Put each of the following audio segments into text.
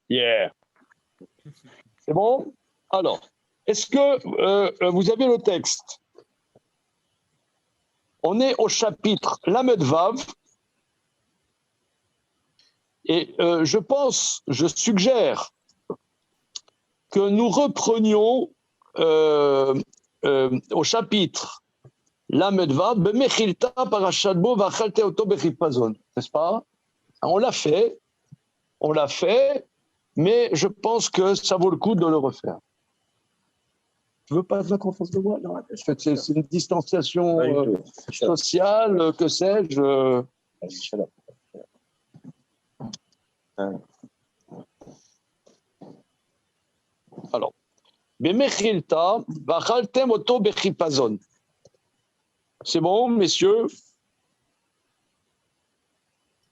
Yeah. C'est bon? Alors, est-ce que vous avez le texte? On est au chapitre Lamed Vav. Et je suggère que nous reprenions au chapitre Lamed Vav, Bemechilta parashat bo vachalte oto bechipazon. N'est-ce pas? On l'a fait, mais je pense que ça vaut le coup de le refaire. Tu veux pas être en face de moi? Non, c'est une distanciation sociale, que sais-je. Alors, Bemechilta vachaltem oto bechipazon. C'est bon, messieurs?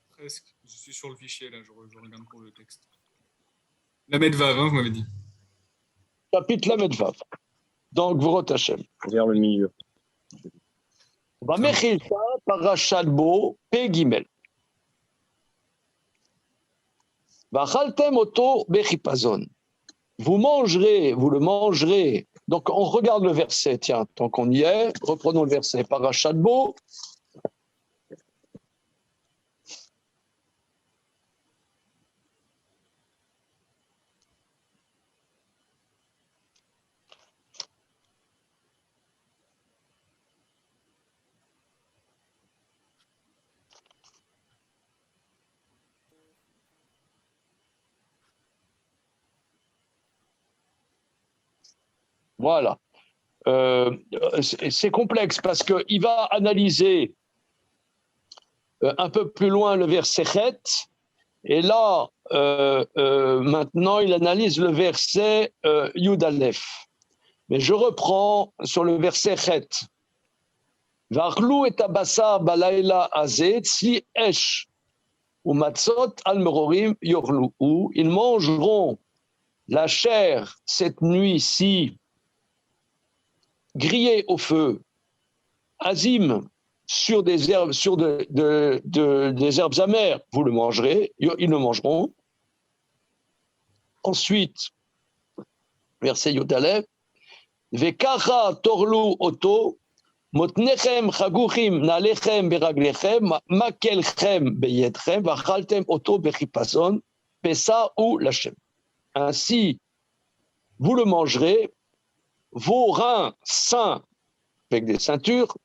Presque. Je suis sur le fichier, là, je regarde pour le texte. Lamed Vav, hein, vous m'avez dit. Chapitre Lamed Vav. Donc, vous Hashem. Vers le milieu. Bamechilta parashat bo pe gimel. Vachaltem oto bechipazon. Vous le mangerez. Donc, on regarde le verset. Tiens, tant qu'on y est, reprenons le verset. Parashat bo. Voilà. C'est complexe parce qu'il va analyser un peu plus loin le verset Chet, et là, maintenant, il analyse le verset Yud Aleph. Mais je reprends sur le verset Chet. Varlou et abasar balayla azet si esh ou matzot al merorim yorlou. Ils mangeront la chair cette nuit-ci grillée au feu, azim sur des herbes, des herbes amères, vous le mangerez, ils le mangeront. Ensuite, verset Yodalev, Vekacha torlu oto, motnechem chaguchim nalechem beraglechem, makelchem beyetchem, vachaltem oto bechipason, pesa ou lachem. Ainsi, vous le mangerez, vos reins sains avec des ceintures,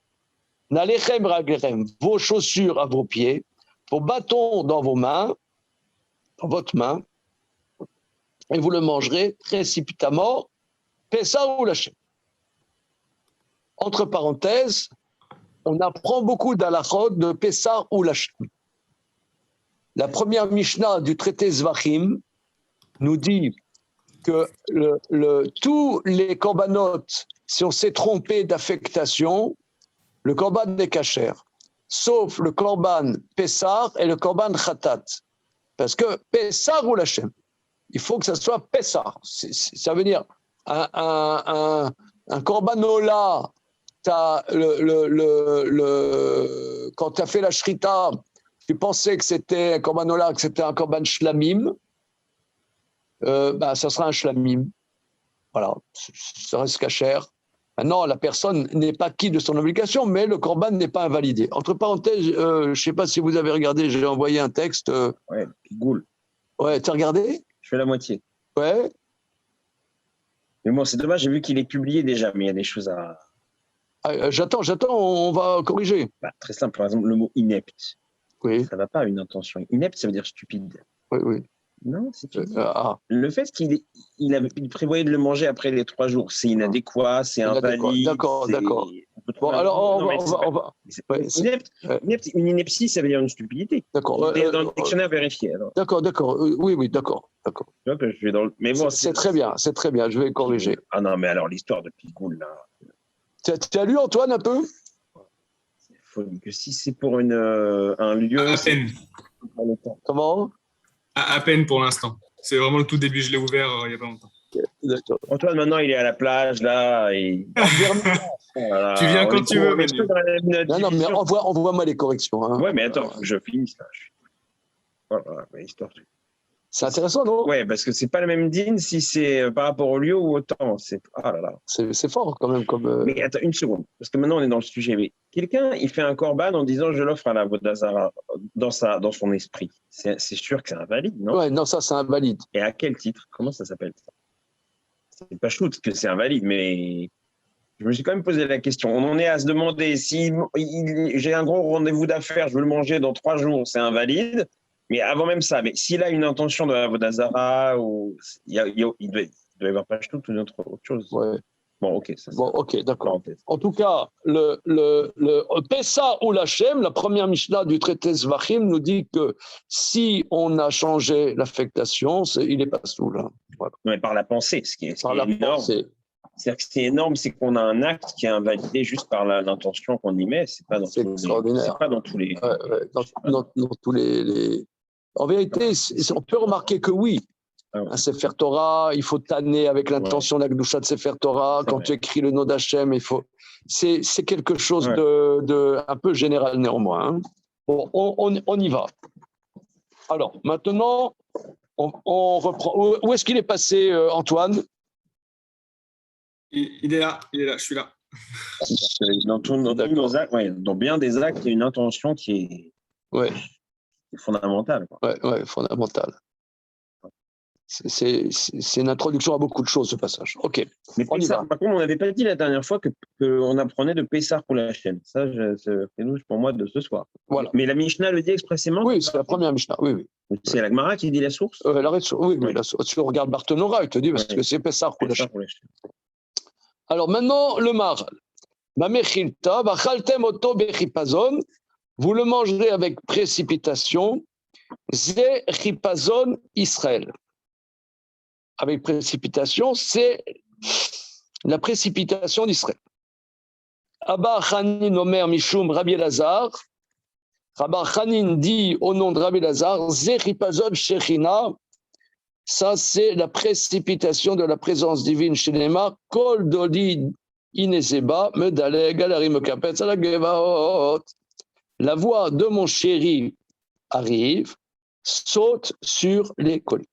nalechem beraglechem, vos chaussures à vos pieds, vos bâtons dans vos mains, dans votre main, et vous le mangerez précipitamment, pesa ou lachem. Entre parenthèses, on apprend beaucoup d'halachot de Pessah ou Lachem. La première Mishnah du traité Zvachim nous dit que tous les corbanotes, si on s'est trompé d'affectation, le korban est kasher, sauf le korban Pessah et le korban Khatat. Parce que Pessah ou Lachem, il faut que ça soit Pessah. Ça veut dire un korbanola. Quand tu as fait la shrita, tu pensais que c'était un korbanola, que c'était un korban shlamim, ça sera un shlamim. Voilà, ça reste kasher. Maintenant, la personne n'est pas quitte de son obligation, mais le korban n'est pas invalidé. Entre parenthèses, je ne sais pas si vous avez regardé, j'ai envoyé un texte. Ouais, Pigoule. Ouais, tu as regardé? Je fais la moitié. Ouais. Mais bon, c'est dommage, j'ai vu qu'il est publié déjà, mais il y a des choses à... J'attends, on va corriger. Très simple, par exemple, le mot inepte. Oui. Ça ne va pas à une intention. Inepte, ça veut dire stupide. Oui. Non, c'est stupide. Le fait qu'il prévoyait de le manger après les 3 jours, c'est inadéquat, c'est invalide. D'accord. Bon, alors, on va. Une ineptie, ça veut dire une stupidité. D'accord. Dans le dictionnaire vérifié. Alors. D'accord. Oui, d'accord. Mais bon, c'est très bien, je vais corriger. Ah non, mais alors l'histoire de Pigoule, là. Tu as lu, Antoine, un peu? C'est folie que si c'est pour un lieu. À peine. Comment? À peine pour l'instant. C'est vraiment le tout début, je l'ai ouvert il n'y a pas longtemps. D'accord. Antoine, maintenant, il est à la plage, là. Et... tu viens quand tu veux. Non, mais envoie-moi les corrections. Hein. Ouais, mais attends, je finis ça. Voilà, l'histoire. C'est intéressant, non? Ouais, parce que c'est pas le même din si c'est par rapport au lieu ou au temps. Ah là là. C'est fort quand même comme. Mais attends une seconde, parce que maintenant on est dans le sujet. Mais quelqu'un, il fait un korban en disant je l'offre à la Vodazara dans son esprit. C'est sûr que c'est invalide, non? Ouais, non, ça c'est invalide. Et à quel titre? Comment ça s'appelle ça? C'est pas shoot que c'est invalide, mais je me suis quand même posé la question. On en est à se demander si j'ai un gros rendez-vous d'affaires, je veux le manger dans 3 jours, c'est invalide. Mais avant même ça, mais s'il a une intention de la Vodazara, il doit y avoir pas shoot ou autre chose. Ouais. Bon, ok. Ok, d'accord. En tout cas, le Pessa ou l'Hachem, la première Mishnah du traité Zvachim, nous dit que si on a changé l'affectation, il n'est pas sous là. Voilà. Mais par la pensée, ce qui est énorme. Pensée. C'est-à-dire que c'est énorme, c'est qu'on a un acte qui est invalidé juste par l'intention qu'on y met. C'est pas dans extraordinaire. C'est pas dans tous les. Dans tous les. En vérité, on peut remarquer que oui. Un Sefer Torah, il faut tanner avec l'intention de la Gdusha de Sefer Torah. Quand tu écris le nom d'Hachem, c'est quelque chose de un peu général néanmoins. Hein. Bon, on y va. Alors, maintenant, on reprend. Où est-ce qu'il est passé, Antoine? Il est là, je suis là. Dans bien des actes, il y a une intention qui est fondamentale. Oui, fondamentale. C'est une introduction à beaucoup de choses, ce passage. OK. Mais Pessar, par contre, on n'avait pas dit la dernière fois qu'on apprenait de Pessar pour la chaîne. Ça, c'est pour moi de ce soir. Voilà. Mais la Mishnah le dit expressément? Oui, c'est la première Mishnah. Oui. C'est la Gemara qui dit la source? Oui. La source. Si on regarde Barthénora, il te dit parce que c'est Pessar pour la chaîne. Alors maintenant, le Maharal. Vous le mangerez avec précipitation. Zé chipazon Israël. Avec précipitation, c'est la précipitation d'Israël. Abba Chanin Omer Mishum Rabbi Elazar. Abba Chanin dit au nom de Rabbi Elazar, Zé chipazon Shechina. Ça, c'est la précipitation de la présence divine chez Neymar. Kol Doli Inezeba, Medaleg, Alarim Kapetz, Alagevaot. La voix de mon chéri arrive, saute sur les collines.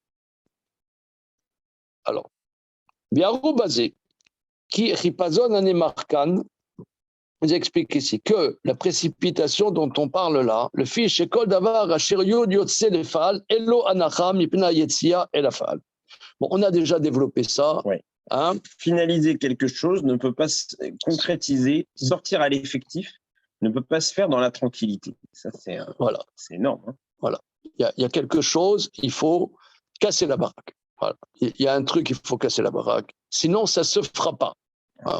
Alors, Biarou Bazé, qui Ripazon Anemarkan, vous explique ici que la précipitation dont on parle là, le fiche Kol Davar Asher Yod Yotse Lefal, Elo Anacha Mipna Yetzia Elafal. Bon, on a déjà développé ça. Oui. Hein? Finaliser quelque chose ne peut pas se concrétiser, sortir à l'effectif, ne peut pas se faire dans la tranquillité. Ça, c'est énorme. Hein? Voilà. Il y a quelque chose, il faut casser la baraque. Voilà. Il y a un truc, il faut casser la baraque. Sinon, ça ne se fera pas.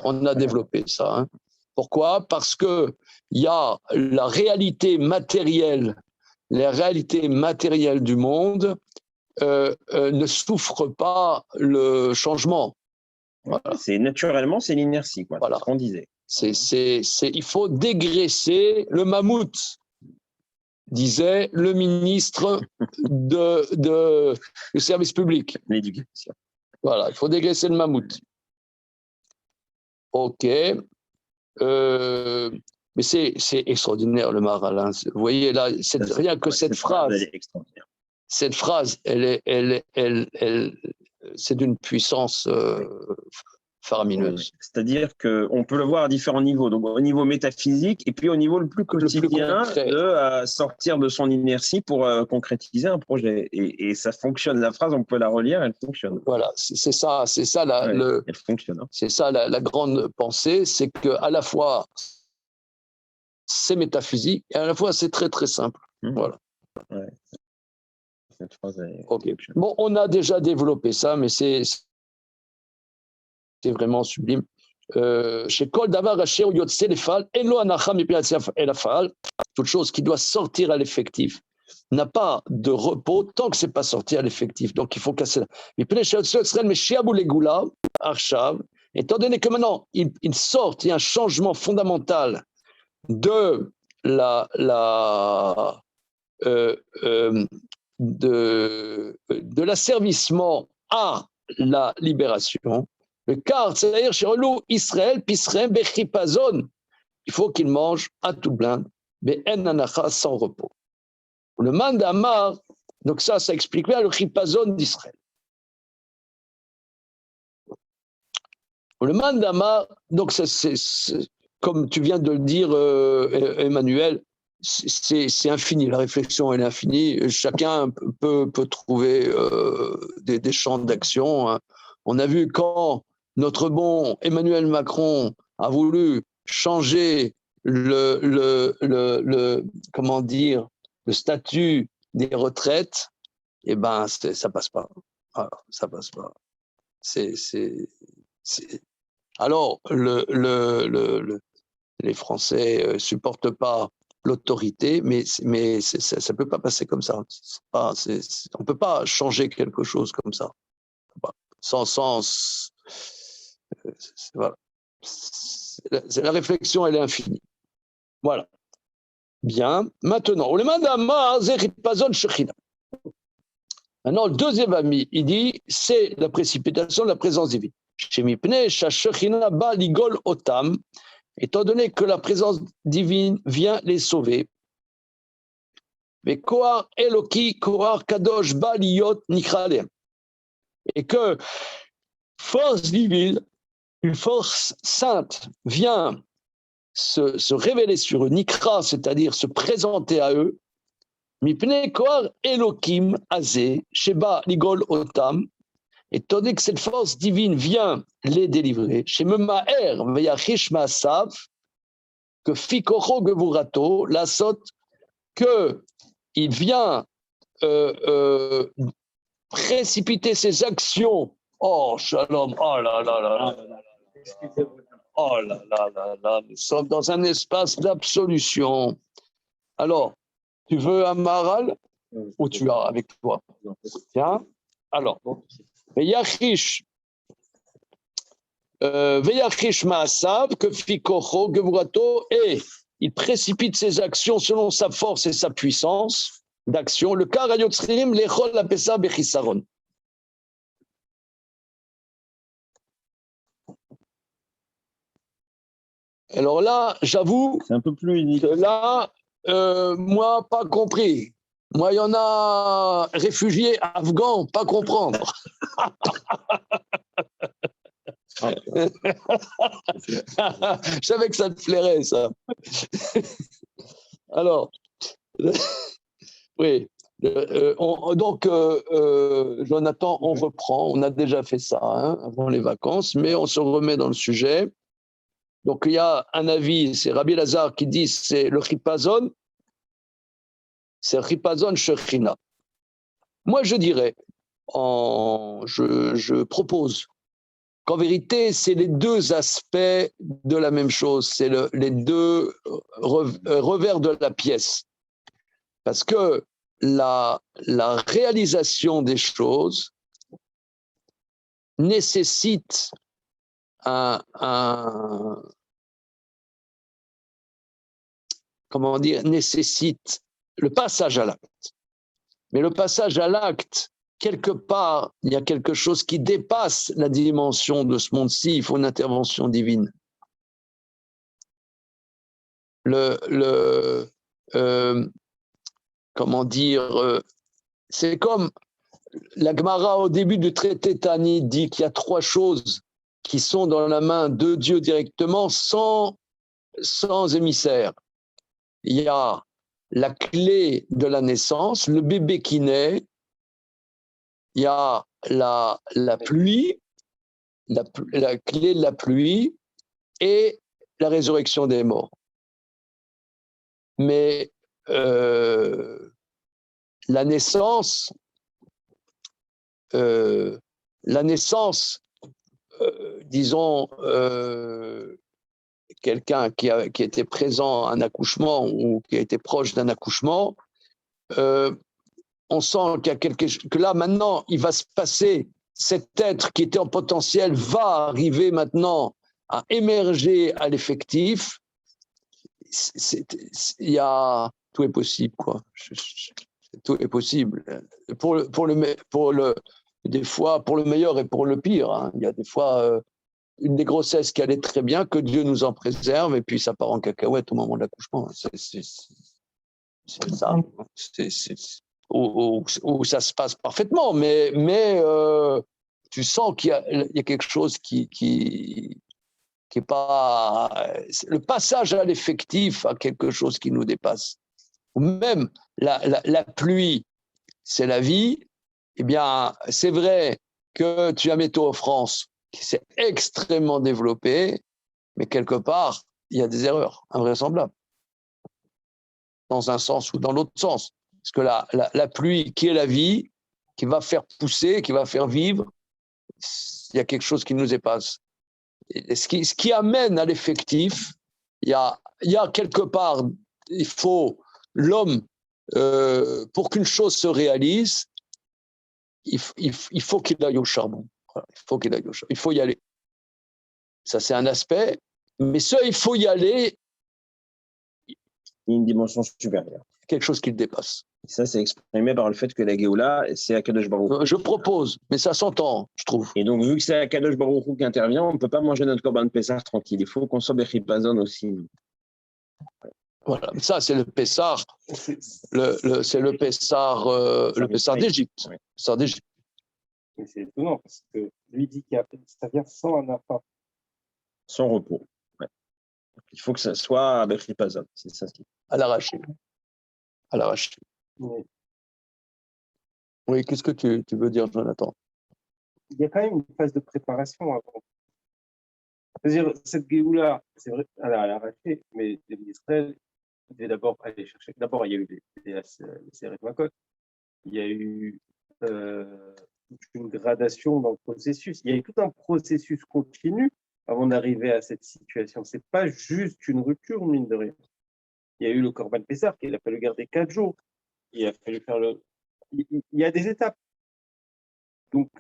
On a développé ça. Hein. Pourquoi? Parce qu'il y a la réalité matérielle du monde ne souffre pas le changement. Voilà. Naturellement, c'est l'inertie, quoi. Voilà. C'est ce qu'on disait. Il faut dégraisser le mammouth, disait le ministre du service public. L'éducation. Voilà, il faut dégraisser le mammouth. OK. Mais c'est extraordinaire le Maharal. Vous voyez là, rien que cette phrase. Elle est extraordinaire. Cette phrase, c'est d'une puissance faramineuse. C'est-à-dire qu'on peut le voir à différents niveaux. Donc au niveau métaphysique et puis au niveau le plus quotidien de sortir de son inertie pour concrétiser un projet. Et ça fonctionne. La phrase, on peut la relire, elle fonctionne. Voilà, c'est ça elle fonctionne. Hein. C'est ça la grande pensée, c'est qu'à la fois c'est métaphysique et à la fois c'est très très simple. Voilà. Ouais. Cette phrase est... Okay. Bon, on a déjà développé ça, mais c'est vraiment sublime. Chez Kol Davar Asher Yotse Lefal, Elo Anacha Mipiatzia Elafal, toute chose qui doit sortir à l'effectif n'a pas de repos tant que c'est pas sorti à l'effectif. Donc il faut casser. Étant donné que maintenant il sort, il y a un changement fondamental de de l'asservissement à la libération. Le quart, c'est-à-dire chez Relou, Israël, Pisrem, Bechipazon, il faut qu'il mange à tout blinde, mais en anacha sans repos. Le mandamar, Donc ça explique bien le chipazon d'Israël. Le mandama, donc c'est, comme tu viens de le dire, Emmanuel, c'est infini, la réflexion elle est infinie, chacun peut trouver des champs d'action. Hein. On a vu quand notre bon Emmanuel Macron a voulu changer comment dire, le statut des retraites, eh ben ça passe pas. Voilà, ça passe pas. Alors, les Français ne supportent pas l'autorité, mais ça ne peut pas passer comme ça. On ne peut pas changer quelque chose comme ça. Voilà. La réflexion, elle est infinie. Voilà. Bien. Maintenant, maintenant, le deuxième ami, il dit, c'est la précipitation de la présence divine. Étant donné que la présence divine vient les sauver. Et que force divine, une force sainte vient se révéler sur eux, nikra, c'est-à-dire se présenter à eux, mipne koar elokim azé, sheba ligol otam, étant donné que cette force divine vient les délivrer, chez Memaer, Veyachish Maasav, que Fikocho Gevurato, la sot, qu'il vient précipiter ses actions. Oh, shalom, oh là là là là. Oh là là là là, nous sommes dans un espace d'absolution. Alors, tu veux un maral ou tu as avec toi? Tiens, alors. Veyachish Maasav, que Fikocho, Gevurato, et il précipite ses actions selon sa force et sa puissance d'action. Le cas Rayotzrim, Lechol Apesa Bechisaron. Alors là, j'avoue, c'est un peu plus unique. Là, moi, pas compris. Moi, il y en a réfugiés afghans, pas comprendre. Je savais que ça te plairait, ça. Alors, oui. Donc, Jonathan, on reprend. On a déjà fait ça avant les vacances, mais on se remet dans le sujet. Donc, il y a un avis, c'est Rabbi Lazare qui dit c'est le chipazon, c'est le chipazon shechina. Moi, je dirais, je propose qu'en vérité, c'est les deux aspects de la même chose, c'est les deux revers de la pièce. Parce que la réalisation des choses nécessite nécessite le passage à l'acte. Mais le passage à l'acte, quelque part, il y a quelque chose qui dépasse la dimension de ce monde-ci, il faut une intervention divine. C'est comme la Gemara au début du traité Tani dit qu'il y a trois choses qui sont dans la main de Dieu directement sans émissaire. Il y a la clé de la naissance, le bébé qui naît, il y a la pluie, la clé de la pluie et la résurrection des morts. Mais la naissance, disons, quelqu'un qui était présent à un accouchement ou qui a été proche d'un accouchement, on sent qu'il y a que là maintenant il va se passer, cet être qui était en potentiel va arriver maintenant à émerger à l'effectif. Tout est possible, quoi. Tout est possible des fois pour le meilleur et pour le pire. Il y a des fois une des grossesses qui allait très bien, que Dieu nous en préserve, et puis ça part en cacahuète au moment de l'accouchement. C'est ça. où ça se passe parfaitement, mais tu sens qu'il y a quelque chose qui est pas... Le passage à l'effectif a quelque chose qui nous dépasse. Ou même la pluie, c'est la vie. Eh bien, c'est vrai que tu as Météo France qui s'est extrêmement développé, mais quelque part, il y a des erreurs invraisemblables, dans un sens ou dans l'autre sens. Parce que la pluie, qui est la vie, qui va faire pousser, qui va faire vivre, il y a quelque chose qui nous dépasse. Et ce qui amène à l'effectif, il y a quelque part, il faut l'homme, pour qu'une chose se réalise, il faut qu'il aille au charbon. Voilà, il faut y aller. Ça, c'est un aspect. Mais il faut y aller. Une dimension supérieure. Quelque chose qui le dépasse. Et ça, c'est exprimé par le fait que la Géoula, c'est Akadosh Baruch Hu. Je propose, mais ça s'entend, je trouve. Et donc, vu que c'est Akadosh Baruch Hu qui intervient, on ne peut pas manger notre Korban Pessah tranquille. Il faut qu'on soit Bechipazon aussi. Voilà, ça c'est le Pessah, c'est le Pessah d'Égypte. Ouais. Pessah d'Égypte. Mais c'est étonnant parce que lui dit que ça vient sans anafa. Sans repos. Ouais. Il faut que ça soit Bechipazon. C'est ça. À l'arraché. À l'arraché. Mais Oui, qu'est-ce que tu veux dire, Jonathan? il y a quand même une phase de préparation avant. C'est-à-dire, cette Géoula, c'est vrai, elle a arraché, mais l'Israël devait d'abord aller chercher. D'abord, il y a eu les Seret Makot. Il y a eu toute une gradation dans le processus. Il y a eu tout un processus continu avant d'arriver à cette situation. C'est pas juste une rupture, mine de rien. Il y a eu le Korban Pessah, qu'il a fallu garder 4 jours. Il a fallu faire le. Il y a des étapes. Donc,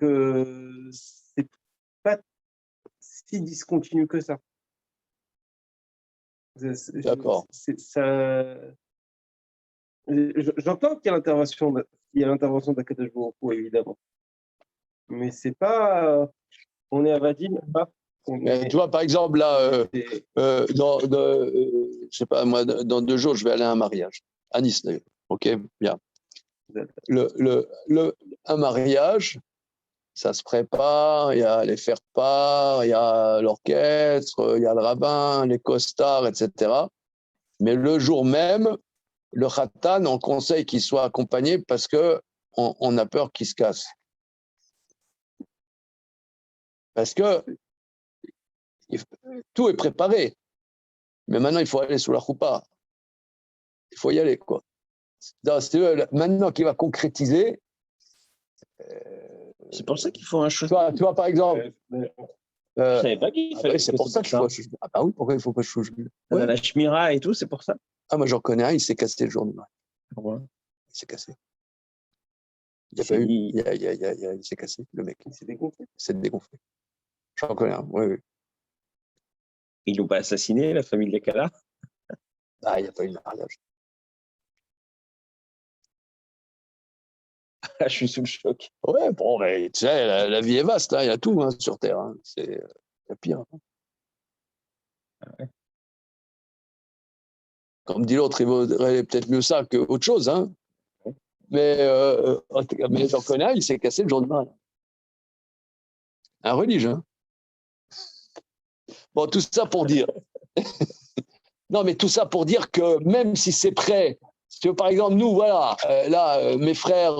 c'est pas si discontinu que ça. D'accord. J'entends qu'il y a l'intervention d'Akadosh Baruch Hu, évidemment. Mais c'est pas. On est à Vadim, Tu vois, par exemple, là, je sais pas, moi, dans 2 jours, je vais aller à un mariage. À Nice, d'ailleurs. OK, bien. Un mariage, ça se prépare, il y a les faire-part, il y a l'orchestre, il y a le rabbin, les costards, etc. Mais le jour même, le khatan, on conseille qu'il soit accompagné parce qu'on a peur qu'il se casse. Parce que tout est préparé. Mais maintenant, il faut aller sous la choupa. Il faut y aller, quoi. Maintenant qu'il va concrétiser. C'est pour ça qu'il faut un chouchou. Tu vois, par exemple. Je ne savais pas qu'il fallait. C'est pour ça qu'il faut un chouchou. Ah, bah oui, pourquoi il ne faut pas chouchou? Ouais. La shmira et tout, c'est pour ça. Ah, moi, j'en connais un, il s'est cassé le jour du mariage. Pourquoi? Il s'est cassé. Il s'est cassé, le mec. Il s'est dégonflé. Il s'est dégonflé. J'en connais un, oui. Ils l'ont pas assassiné, la famille de Kala? Ah, il n'y a pas eu de mariage. Je suis sous le choc. Ouais, bon, mais, tu sais, la vie est vaste, hein, il y a tout sur Terre. Hein. C'est le pire. Hein. Ouais. Comme dit l'autre, il vaudrait peut-être mieux ça qu'autre chose. Hein. Mais j'en connais un, il s'est cassé le jour du mariage. Un religieux. Hein. Bon, tout ça pour dire. Non, mais tout ça pour dire que même si c'est prêt, si tu veux, par exemple, nous, voilà, là, mes frères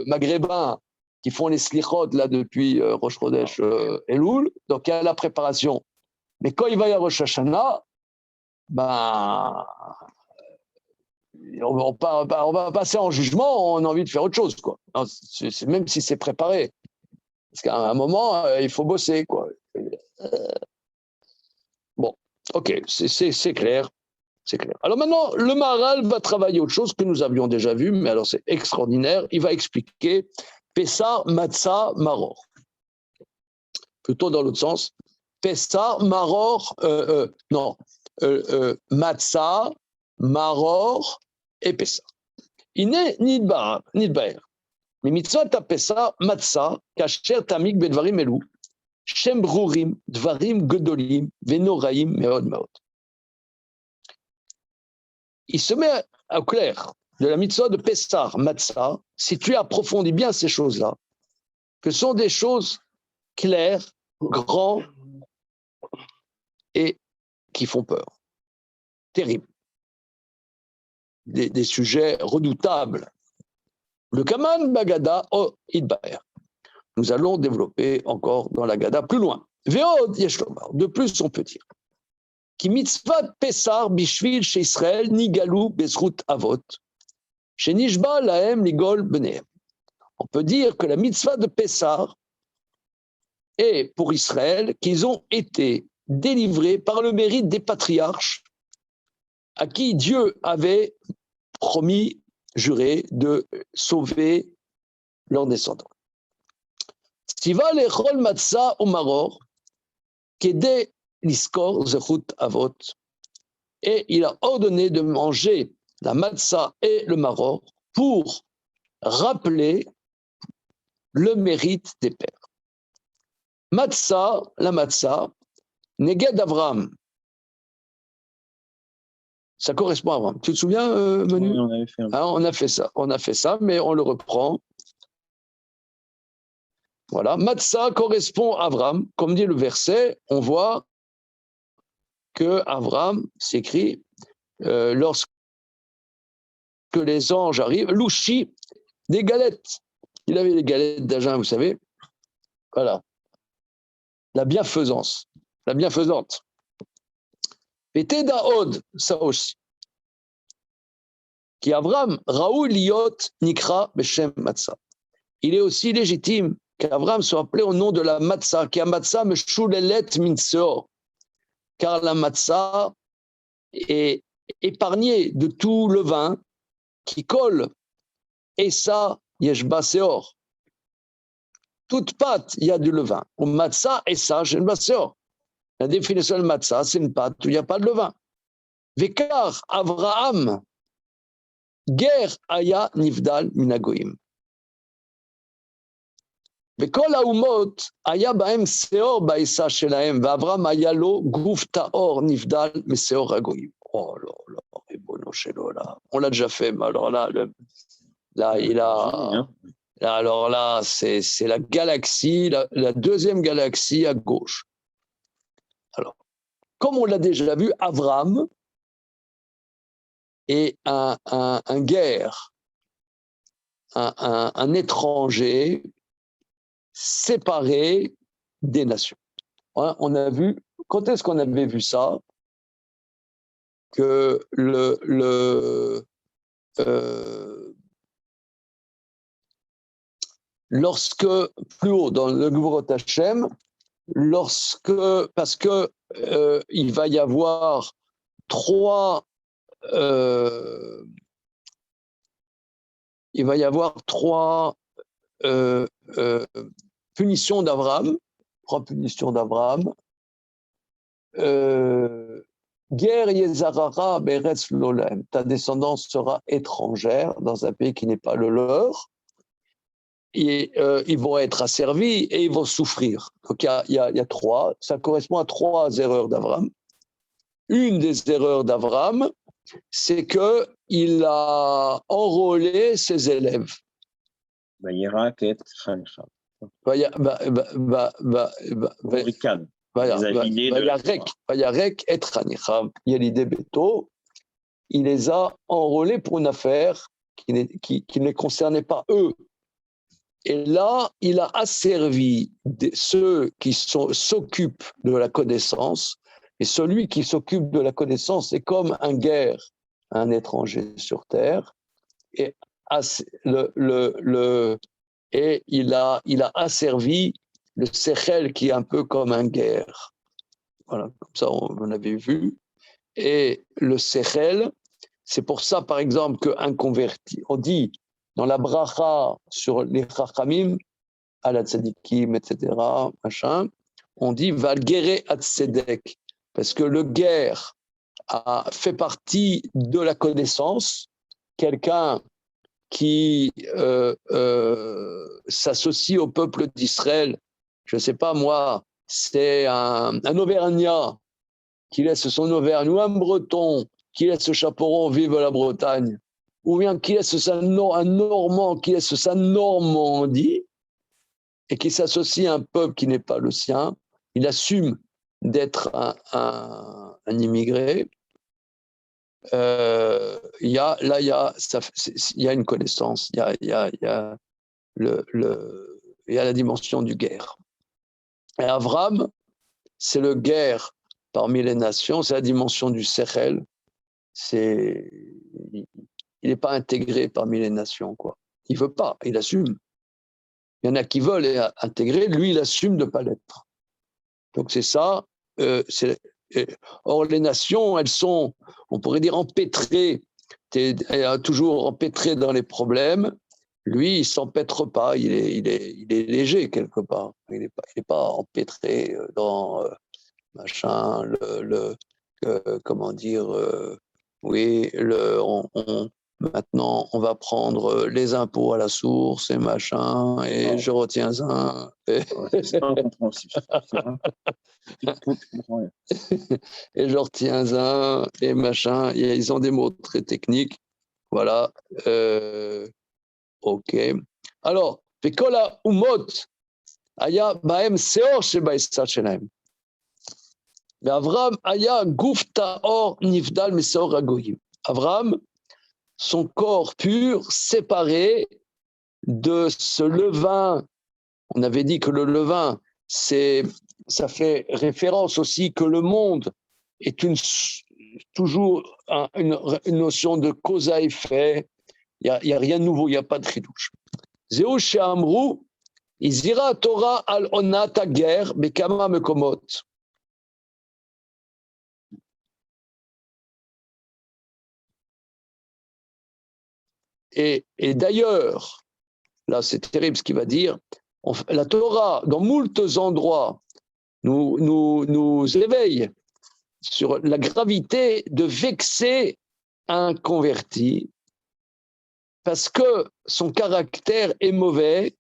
maghrébins qui font les slichot là depuis Rosh Chodesh Elul, donc il y a la préparation. Mais quand il va y avoir Rosh Hashanah, ben, on va passer en jugement, on a envie de faire autre chose, quoi. Non, même si c'est préparé. Parce qu'à un moment, il faut bosser, quoi. Bon, ok, c'est clair. C'est clair. Alors maintenant, le Maharal va travailler autre chose que nous avions déjà vu, mais alors c'est extraordinaire. Il va expliquer Pessah, Matzah, Maror. Plutôt dans l'autre sens. Pessah, Maror, Matzah, Maror et Pessah. Iné Nidbaer. Mais mitzvot Pessah, Matzah, Kasher Tamik Bedvarim Elu, Shem Brurim, Dvarim Gedolim, Venoraim, Meod Meod. Il se met au clair de la mitzvah de Pessar, Matzah, si tu approfondis bien ces choses-là, que sont des choses claires, grandes et qui font peur, terribles, des sujets redoutables. Le Kaman Bagada o Idbaer. Nous allons développer encore dans la Gada plus loin. Veod Yeshlomar. De plus, on peut dire Ki mitzvah Pessar bishvil chez Israël nigalou bezrut avot chez Nishba lahem ligol benehem. On peut dire que la mitzvah de Pessar est pour Israël qu'ils ont été délivrés par le mérite des patriarches à qui Dieu avait promis, juré de sauver leurs descendants. Tiva lechol matzah ou maror kedé l'iskor zechut avot, et il a ordonné de manger la matzah et le maror pour rappeler le mérite des pères. Matzah, la matzah, neged Avram. Ça correspond à Avram. Tu te souviens, Manu? Oui, on avait fait On a fait ça, mais on le reprend. Voilà, Matzah correspond à Avram. Comme dit le verset, on voit que Avram s'écrit lorsque les anges arrivent, Louchi, des galettes. Il avait les galettes d'Agen, vous savez. Voilà. La bienfaisance, la bienfaisante. Et Tedaod, ça aussi. Qui Avram, Raoul Liot Nikra Beshem Matzah. Il est aussi légitime qu'Avram soit appelé au nom de la Matzah, qui a Matzah Meshulelet Minseor. Car la Matzah est épargnée de tout le vin qui colle. Et ça, Yeshba Seor. Toute pâte, il y a du levain. Au matzah, et ça, je ne sais pas. La définition de matzah, c'est une pâte où il n'y a pas de levain. Vekar Avraham, ger aya nifdal minagoim. Vekol haumot aya bahem seor baisa shelahem, ve'Avram aya lo guf taor nifdal meseor hagoim. Oh là là, ribono shelo là. On l'a déjà fait, mais alors là, il a... Alors là, c'est la galaxie, la deuxième galaxie à gauche. Alors, comme on l'a déjà vu, Avram est un guerre, un étranger séparé des nations. On a vu, quand est-ce qu'on avait vu ça? Que lorsque, plus haut dans le Gvurot Hashem, parce que il va y avoir trois punitions d'Abraham, Ger Yezarara Beretz Lolem, ta descendance sera étrangère dans un pays qui n'est pas le leur. Et ils vont être asservis et ils vont souffrir. Donc il y a trois, ça correspond à trois erreurs d'Avram. Une des erreurs d'Avram, c'est qu'il a enrôlé ses élèves. Vayirak et Chancha. Vayarek et Chanichav, Yelide Beto, il les a enrôlés pour une affaire qui ne les concernait pas eux. Et là, il a asservi ceux qui s'occupent de la connaissance, et celui qui s'occupe de la connaissance est comme un guerre, un étranger sur terre, et il a asservi le sechel qui est un peu comme un guerre. Voilà, comme ça on avait vu. Et le sechel, c'est pour ça par exemple qu'un converti, on dit dans la bracha sur les chachamim, à la tzadikim, etc., machin, on dit valgere atzedek, parce que le guerre a fait partie de la connaissance, quelqu'un qui s'associe au peuple d'Israël, je ne sais pas moi, c'est un Auvergnat qui laisse son Auvergne, ou un Breton qui laisse ce chaperon, vive la Bretagne. ou bien qui laisse un Normand qui laisse sa Normandie et qui s'associe à un peuple qui n'est pas le sien, il assume d'être un immigré, il y a une connaissance, il y a la dimension du guerre. Et Avram, c'est le guerre parmi les nations, c'est la dimension du Sechel, il n'est pas intégré parmi les nations, quoi. Il ne veut pas, il assume. Il y en a qui veulent intégrer, lui, il assume de ne pas l'être. Donc c'est ça. Or, les nations, elles sont, on pourrait dire, empêtrées, toujours empêtrées dans les problèmes. Lui, il ne s'empêtre pas, il est léger quelque part. Il n'est pas empêtré dans machin, comment dire, oui, maintenant, on va prendre les impôts à la source et machin, et je retiens un. C'est incompréhensible. Et je retiens un, et machin. Ils ont des mots très techniques. Voilà. OK. Alors, Pekola Umot, Aya Baem Seor Shebaïsa Shelaim. Avram Aya Guf Taor Nifdal Meseor Agoyim. Avram, son corps pur, séparé de ce levain. On avait dit que le levain, ça fait référence aussi que le monde est toujours une notion de cause à effet. Il n'y a rien de nouveau, il n'y a pas de chidouche. Zéou she'amrou, izira Torah al onat hager bekama mekomot. Et d'ailleurs, là c'est terrible ce qu'il va dire, la Torah, dans moult endroits, nous éveille sur la gravité de vexer un converti parce que son caractère est mauvais,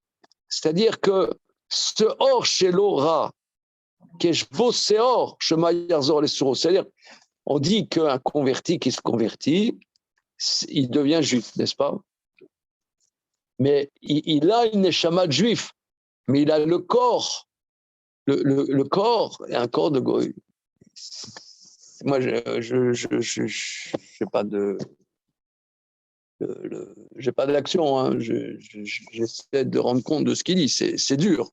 c'est-à-dire que ce hors chez l'ora, c'est-à-dire on dit qu'un converti qui se convertit, il devient juif, n'est-ce pas? Mais il a une neshama de juif, mais il a le corps. Le corps est un corps de goy. Moi, je n'ai pas j'ai pas d'action. Hein. J'essaie de rendre compte de ce qu'il dit. C'est dur.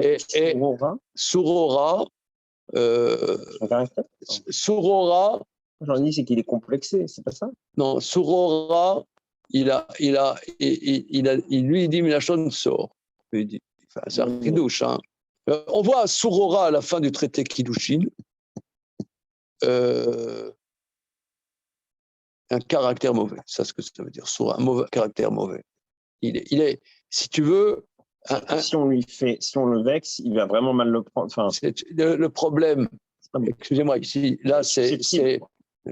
Et Surora, Surora. J'en dis, c'est qu'il est complexé, c'est pas ça? Non, Surora, lui, il dit, mais la chose sort. Il dit, enfin, c'est un Kiddush. Hein. On voit Surora à la fin du traité Kiddushin. Un caractère mauvais, c'est ce que ça veut dire, un mauvais caractère mauvais. Il est, si tu veux, si on le vexe, il va vraiment mal le prendre. Enfin, le problème, excusez-moi, ici, là,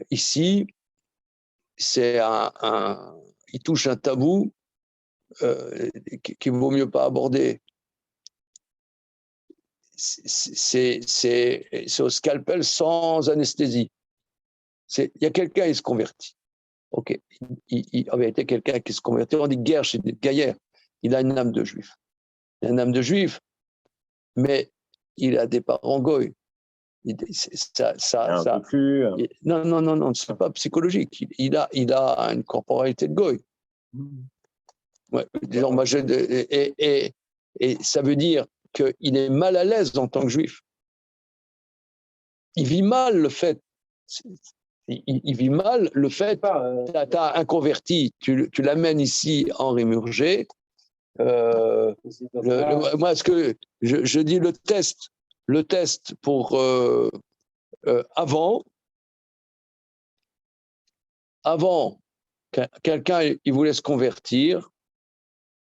ici, c'est il touche un tabou qu'il vaut mieux pas aborder. C'est au scalpel sans anesthésie. Il y a quelqu'un qui se convertit. Ok, il avait été quelqu'un qui se convertit. On dit guerre chez Gaillère. Il a une âme de juif. Il a une âme de juif, mais il a des parents goy. Non, c'est pas psychologique. Il a une corporalité de goy. Ouais, disons, et ça veut dire qu'il est mal à l'aise en tant que juif. Il vit mal le fait. Il vit mal le fait. Tu as un converti, tu l'amènes ici en Rémurgé. Moi, ce que je dis, le test pour avant, quelqu'un il voulait se convertir,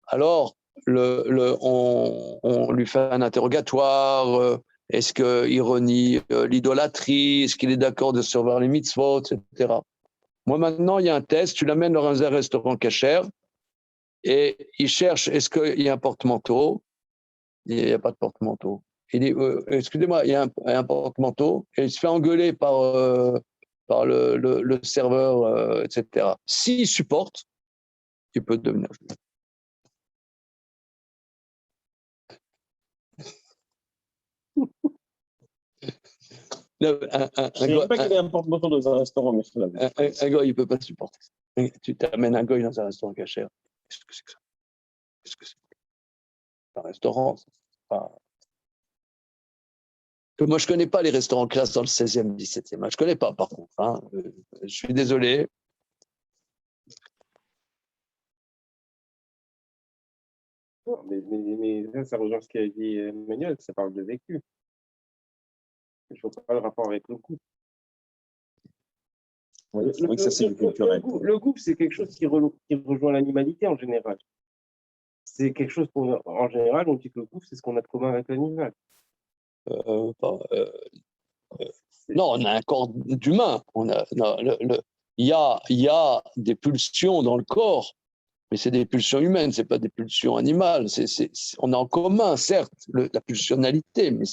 alors on lui fait un interrogatoire. Est-ce qu'il renie l'idolâtrie? Est-ce qu'il est d'accord de surveiller les mitzvot, etc. Moi, maintenant, il y a un test. Tu l'amènes dans un restaurant kasher et il cherche, est-ce qu'il y a un porte-manteau? Il n'y a pas de porte-manteau. Il dit, excusez-moi, il y a un porte-manteau. Et il se fait engueuler par par le serveur, etc. S'il supporte, il peut devenir juif. Je ne sais pas qu'il y ait un porte-bouteille dans un restaurant, mais un gars, il ne peut pas supporter ça. Tu t'amènes un gars dans un restaurant cachère. Qu'est-ce que c'est que ça? Qu'est-ce que c'est? Un restaurant, c'est pas... Moi, je ne connais pas les restaurants classe dans le 16e, 17e. Je ne connais pas, par contre. Hein. Je suis désolé. Non, mais ça rejoint ce qu'a dit Emmanuel, ça parle de vécu. Je ne vois pas le rapport avec le goût. Oui, c'est vrai que ça, c'est du culturel. Le goût, c'est quelque chose qui rejoint l'animalité en général. C'est quelque chose en général, on dit que le goût, c'est ce qu'on a de commun avec l'animal. Non, on a un corps d'humain. Il y a des pulsions dans le corps, mais c'est des pulsions humaines, ce n'est pas des pulsions animales. On a en commun, certes, la pulsionalité, mais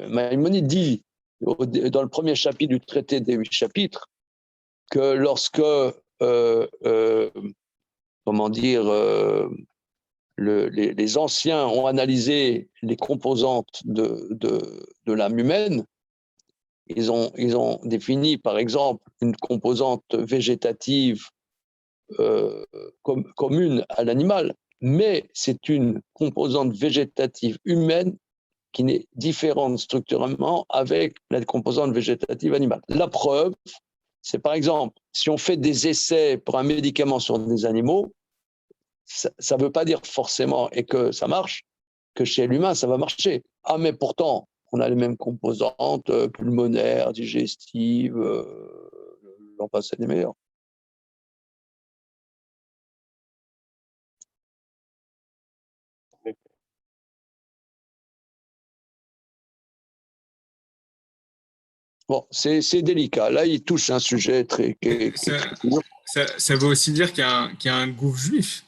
Maïmonide dit dans le premier chapitre du traité des 8 chapitres que lorsque les anciens ont analysé les composantes de l'âme humaine, ils ont défini, par exemple, une composante végétative commune à l'animal, mais c'est une composante végétative humaine qui est différente structurellement avec la composante végétative animale. La preuve, c'est par exemple, si on fait des essais pour un médicament sur des animaux, ça ne veut pas dire forcément, et que ça marche, que chez l'humain, ça va marcher. Ah, mais pourtant, on a les mêmes composantes pulmonaires, digestives, j'en passe des meilleurs. Bon, c'est délicat. Là, il touche un sujet très... Ça veut aussi dire qu'il y a un gouffre juif.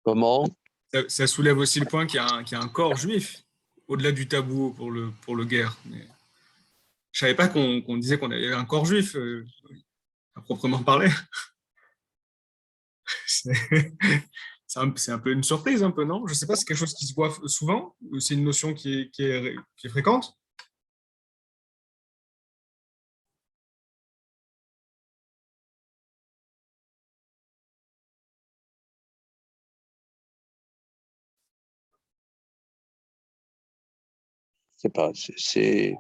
Comment? Ça soulève aussi le point qu'il y a un corps juif, au-delà du tabou pour le guerre. Mais je savais pas qu'on disait qu'on avait un corps juif, à proprement parler. C'est un peu une surprise, un peu, non? Je sais pas, c'est quelque chose qui se voit souvent, ou c'est une notion qui est fréquente? C'est pas... C'est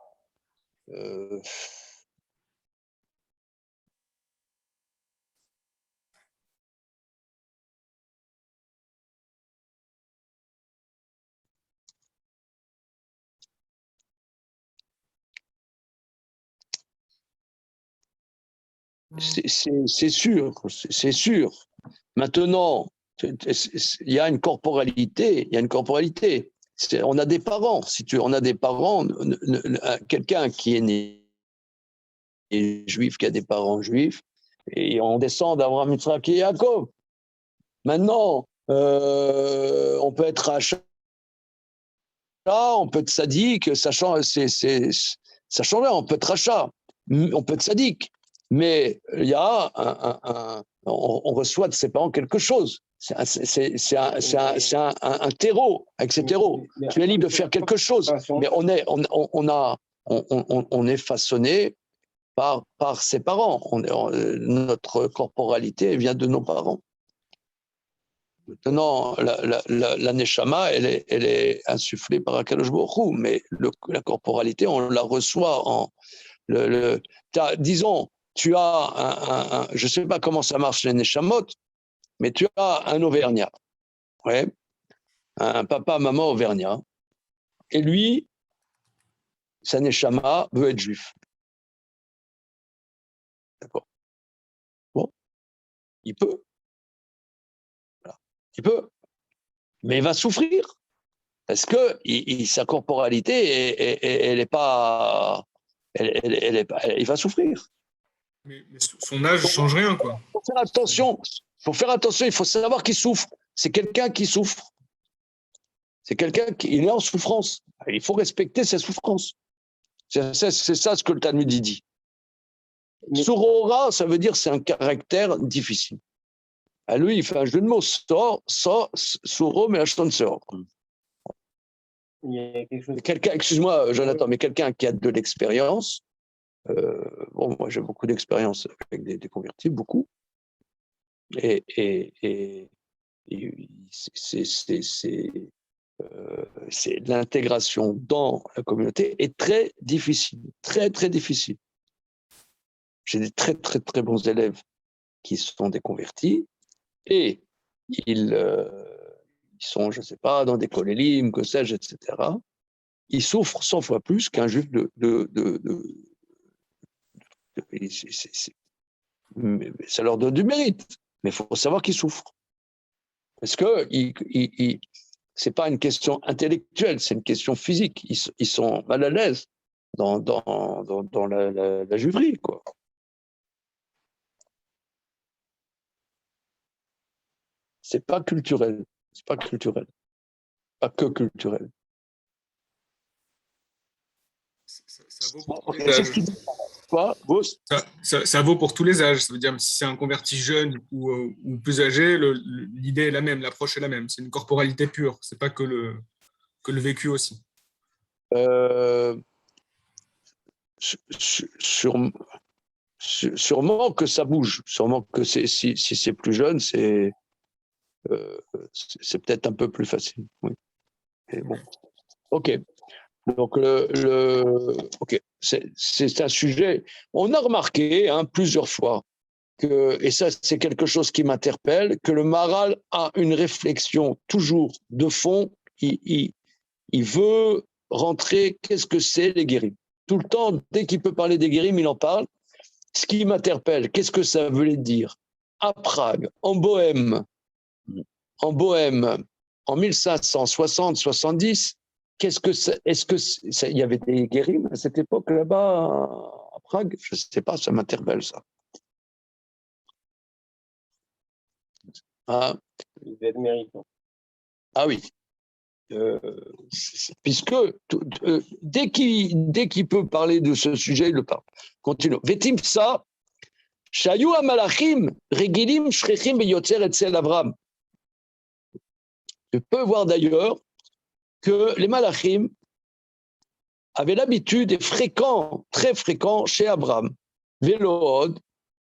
sûr, c'est sûr. Maintenant, il y a une corporalité, on a des parents, on a des parents, quelqu'un qui est né juif, qui a des parents juifs, et on descend d'Abraham, Yitzhak et Yaakov. Maintenant, on peut être rachat, on peut être sadique, ça change rien, on peut être rachat, on peut être sadique. Mais il y a on reçoit de ses parents quelque chose. C'est un terreau avec ces terreaux. Tu es libre de faire quelque chose, mais on est façonné par ses parents. Notre corporalité vient de nos parents. Maintenant, la neshama, elle est insufflée par Akadosh Baruch Hu, mais la corporalité, on la reçoit en disons. Tu as je ne sais pas comment ça marche les Neshamot, mais tu as un Auvergnat, ouais, un papa, maman Auvergnat, et lui, sa Neshama veut être juif. D'accord. Bon, il peut. Voilà. Il peut. Mais il va souffrir. Parce que sa corporalité, elle n'est pas. Il va souffrir. Mais son âge ne change rien, quoi. Il faut faire attention, il faut savoir qu'il souffre. C'est quelqu'un qui souffre. C'est quelqu'un qui est en souffrance. Il faut respecter ses souffrances. C'est ça ce que le Talmud dit. Surora, ça veut dire c'est un caractère difficile. À lui, il fait un jeu de mots, Suro, mais Ashton sort. Il y a quelque chose. Excuse-moi, Jonathan, mais quelqu'un qui a de l'expérience, bon, moi j'ai beaucoup d'expérience avec des convertis, beaucoup, et c'est l'intégration dans la communauté est très difficile, très très difficile. J'ai des très très très bons élèves qui sont des convertis et ils sont, je ne sais pas, dans des kolélim, que sais-je, etc. Ils souffrent 100 fois plus qu'un juif ça leur donne du mérite, mais il faut savoir qu'ils souffrent. Parce que c'est pas une question intellectuelle, c'est une question physique. Ils sont mal à l'aise dans la juiverie, quoi. C'est pas culturel. C'est pas culturel. Pas que culturel. Ça vaut pour tous les âges. Quoi, ça vaut pour tous les âges. Ça veut dire, si c'est un converti jeune ou plus âgé, l'idée est la même, l'approche est la même. C'est une corporalité pure. C'est pas que le vécu aussi. Sûrement que ça bouge. Sûrement que si c'est plus jeune, c'est peut-être un peu plus facile. Oui. Et bon. Ok. Donc, ok. C'est un sujet. On a remarqué plusieurs fois et ça, c'est quelque chose qui m'interpelle, que le Maharal a une réflexion toujours de fond. Il veut rentrer, qu'est-ce que c'est les guérims? Tout le temps, dès qu'il peut parler des guérims, il en parle. Ce qui m'interpelle, qu'est-ce que ça voulait dire? À Prague, en Bohême, en 1560-70, est-ce que il y avait des guérims à cette époque là-bas à Prague? Je ne sais pas, ça m'interpelle ça. Ah. Il va être méritant. Ah oui. Puisque dès qu'il peut parler de ce sujet, il le parle. Continue. Vetim ça, shayu amalachim regilim shrechim beyotzer etzel Avram. Je peux voir d'ailleurs que les malachim avaient l'habitude et fréquents, très fréquents chez Abraham. Vélood.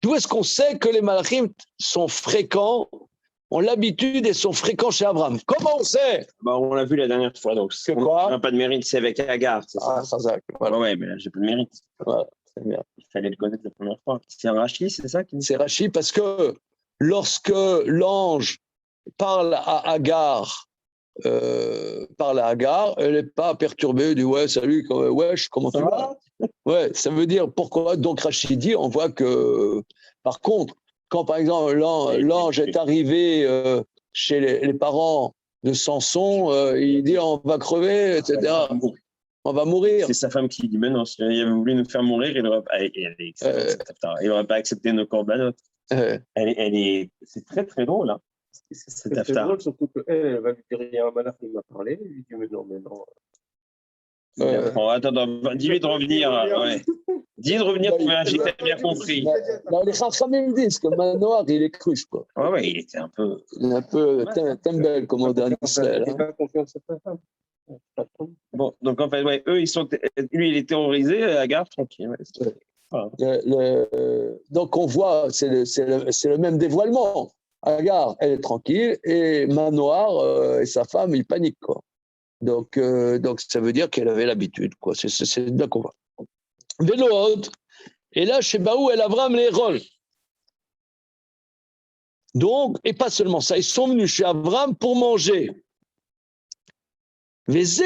D'où est-ce qu'on sait que les malachim sont fréquents, ont l'habitude et sont fréquents chez Abraham? Comment on sait? On l'a vu la dernière fois, donc on n'a pas de mérite, c'est avec Agar. Voilà. Ouais, mais là, j'ai pas de mérite. Ouais, c'est bien. Il fallait le connaître la première fois. C'est un Rashi, c'est ça? C'est Rashi parce que lorsque l'ange parle à Agar, elle n'est pas perturbée, dit ouais, salut, wesh, comment tu vas? Ouais, ça veut dire pourquoi. Donc Rashi dit, on voit que, par contre, quand par exemple l'ange est arrivé chez les parents de Samson, il dit on va crever, etc. On va mourir. C'est sa femme qui dit mais non, s'il avait voulu nous faire mourir, il n'aurait pas accepté nos corbanotes. C'est très très drôle. Hein. C'est très drôle, surtout qu'elle va lui dire il y a un malach qui m'a parlé. Il dit mais non. Bon, attends, dis-lui de revenir. Ouais. Dis de revenir pour vérifier que tu as bien compris. Non, les Chachamim disent que Manoir, il est cruche, quoi. Ouais, il était un peu. Il est un peu tembel, comme on dit en Israël. Il n'a pas confiance en sa femme. Bon, donc en fait, ouais, lui, il est terrorisé, Agar, tranquille. Ouais. Donc on voit, c'est le même dévoilement. Agar, elle est tranquille, et Manoir et sa femme, ils paniquent, quoi. Donc ça veut dire qu'elle avait l'habitude, quoi. C'est bien qu'on voit. Vélood, et là, chez Baou, elle Avram les rôles. Donc, et pas seulement ça, ils sont venus chez Avram pour manger. Ce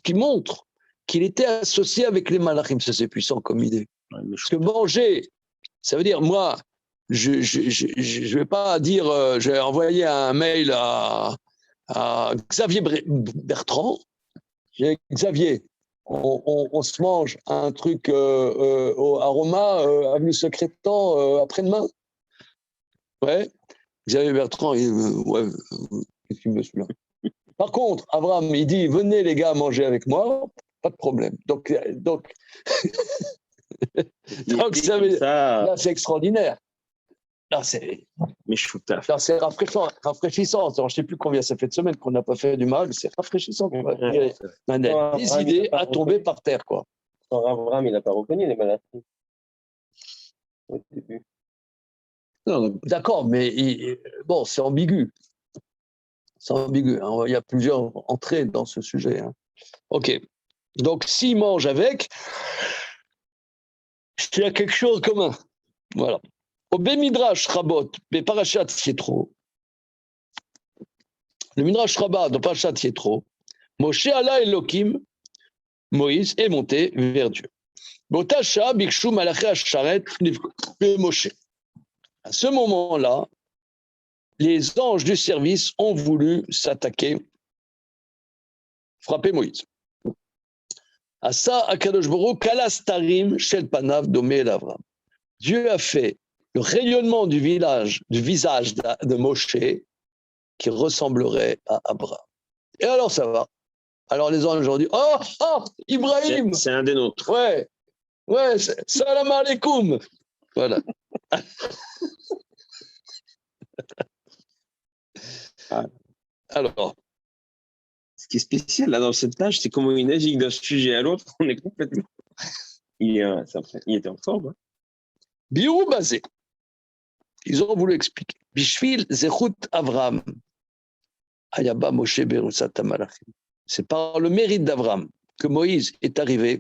qui montre qu'il était associé avec les malachim. Ça, c'est puissant comme idée. Parce que manger, ça veut dire, moi, je ne vais pas dire, j'ai envoyé un mail à Xavier Bertrand. Xavier, on se mange un truc à Roma, avenue Secrétan, après-demain. Ouais. Xavier Bertrand, il ouais, qu'est-ce qu'il me celui-là? Par contre, Abraham, il dit, venez les gars manger avec moi, pas de problème. Donc Donc, Et ça comme veut- ça, là, c'est extraordinaire. Là, c'est mais choutaf. rafraîchissant. Alors, je ne sais plus combien ça fait de semaines qu'on n'a pas fait du mal. C'est rafraîchissant. On a des idées à tomber par terre, quoi. Abraham, il n'a pas reconnu les maladies au début. Non, d'accord, mais bon, c'est ambigu. C'est ambigu. Hein. Il y a plusieurs entrées dans ce sujet. Hein. OK. Donc, s'il mange avec, il y a quelque chose de commun. Voilà. Au Midrash Rabot, Parashat Yetro, le Midrash Rabbah de Parashat Yetro, Moshe Allah Elohim, Moïse est monté vers Dieu. Botasha Bikshu Malaché Asharet Moshe. À ce moment-là, les anges du service ont voulu s'attaquer, frapper Moïse. Asa Akadosh Baruch Kalastarim Shel Panav Domé Lavram. Dieu a fait le rayonnement du visage de Moshe qui ressemblerait à Abraham. Et alors ça va. Alors les anges ont dit oh, Ibrahim. C'est un des nôtres. Ouais, salam alaikum. Voilà. Alors. Ce qui est spécial là dans cette tâche, c'est comment il navigue d'un sujet à l'autre. On est complètement. Il était en forme. Hein. Biou basé. Ils ont voulu expliquer. Bishvil Zechut Avram. Ayaba Moshe Berusat Malachim. C'est par le mérite d'Avram que Moïse est arrivé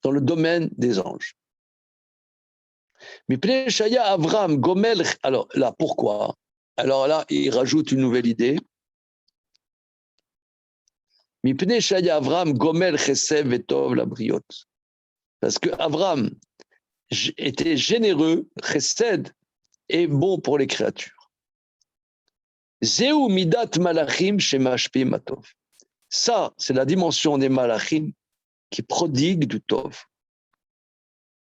dans le domaine des anges. Mipnei Shaya Avram Gomel. Alors là, pourquoi? Alors là, il rajoute une nouvelle idée. Mipnei Shaya Avram Gomel Chesed Vetov Labriot. Parce que Avram était généreux, Chesed, et bon pour les créatures. Zeu Midat Malachim Shemashpi Matov. Ça, c'est la dimension des Malachim qui prodigue du Tov.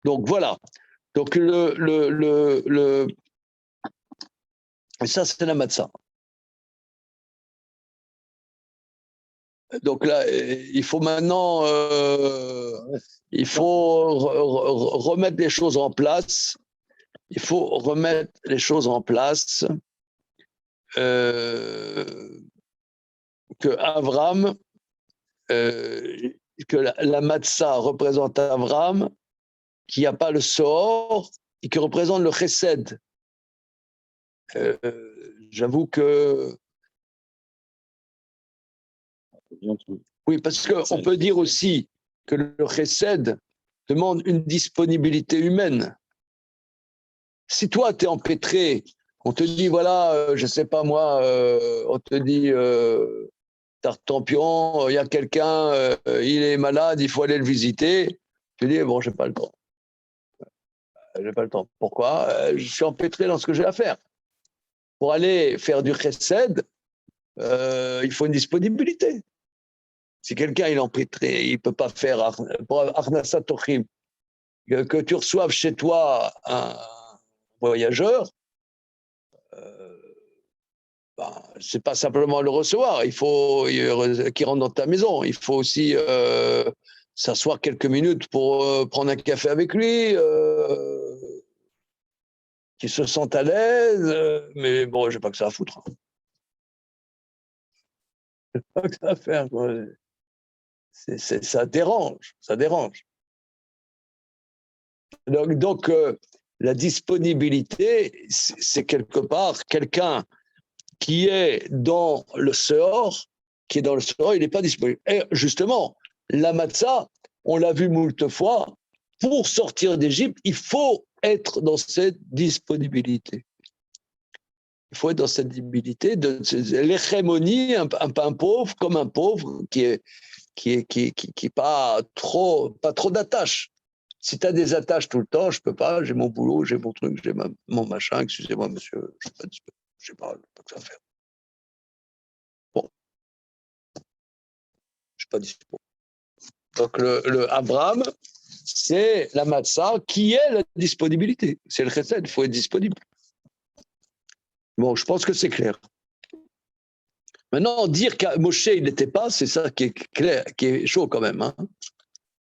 Donc voilà. Donc ça, c'est la matzah. Donc là, il faut maintenant remettre les choses en place. Il faut remettre les choses en place. Que Avram, que la matzah représente Avram, qu'il n'y a pas le sort et qui représente le chesed. J'avoue que oui, parce qu'on peut dire aussi que le chesed demande une disponibilité humaine. Si toi, tu es empêtré, on te dit, voilà, je ne sais pas moi, on te dit, Tartampion, il y a quelqu'un, il est malade, il faut aller le visiter. Tu dis, bon, je n'ai pas le temps. J'ai pas le temps. Pourquoi? Je suis empêtré dans ce que j'ai à faire. Pour aller faire du chesed, il faut une disponibilité. Si quelqu'un est empêtré, il ne peut pas faire Arnasa Tochim, que tu reçoives chez toi un voyageur, c'est pas simplement le recevoir, il faut qu'il rentre dans ta maison, il faut aussi s'asseoir quelques minutes pour prendre un café avec lui, qu'il se sente à l'aise, mais bon, j'ai pas que ça à foutre. J'ai pas que ça à faire, quoi. Ça dérange, ça dérange. Donc la disponibilité, c'est quelque part quelqu'un qui est dans le sehor, il n'est pas disponible. Et justement, la matzah, on l'a vu moult fois, pour sortir d'Égypte, il faut être dans cette disponibilité. Il faut être dans cette disponibilité, l'hérémonie, un pain pauvre, comme un pauvre qui est pas trop d'attaches. Si tu as des attaches tout le temps, je peux pas, j'ai mon boulot, j'ai mon truc, j'ai mon machin, excusez-moi monsieur, je sais pas que ça faire. Bon. Je suis pas dispo. Donc le Abraham, c'est la matzah qui est la disponibilité. C'est le chesed, il faut être disponible. Bon, je pense que c'est clair. Maintenant, dire qu'à Moshe, il n'était pas, c'est ça qui est clair, qui est chaud quand même. Hein.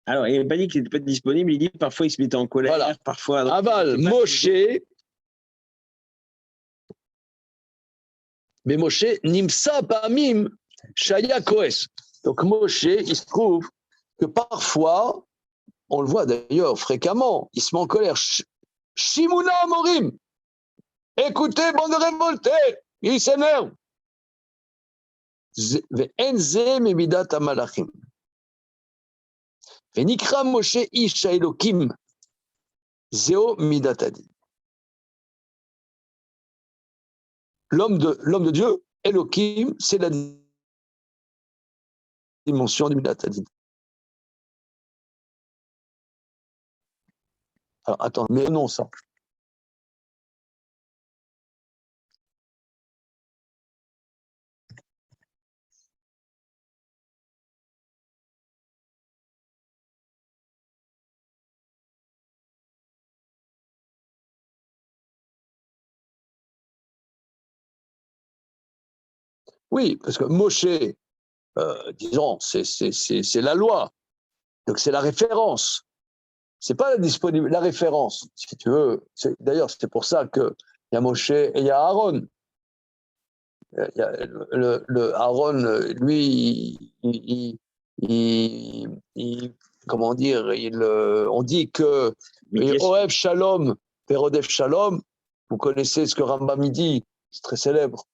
Alors, il n'a pas dit qu'il n'était pas disponible, il dit parfois il se mettait en colère, Voilà. parfois. donc, Aval, je sais pas Moshe, mais Moshe, Nimsa Pamim, Shaya Koes. Donc Moshe, il se trouve que parfois, on le voit d'ailleurs fréquemment, il se met en colère. Shimuna Morim, écoutez, bande de révoltés, il s'énerve. Ve'enze memidat hamalachim. Ve'nikra Moshe ish Elokim, zeo midat hadin. L'homme de Dieu, Elohim, c'est la dimension du midat hadin. Alors attends, mais non ça. Oui, parce que Moshe, disons, c'est la loi, donc c'est la référence. C'est pas la référence, si tu veux. D'ailleurs, c'est pour ça qu'il y a Moshe et il y a Aaron. Il y a le Aaron, lui, comment dire, on dit que Oev Shalom, Perodef Shalom, vous connaissez ce que Rambam dit, c'est très célèbre,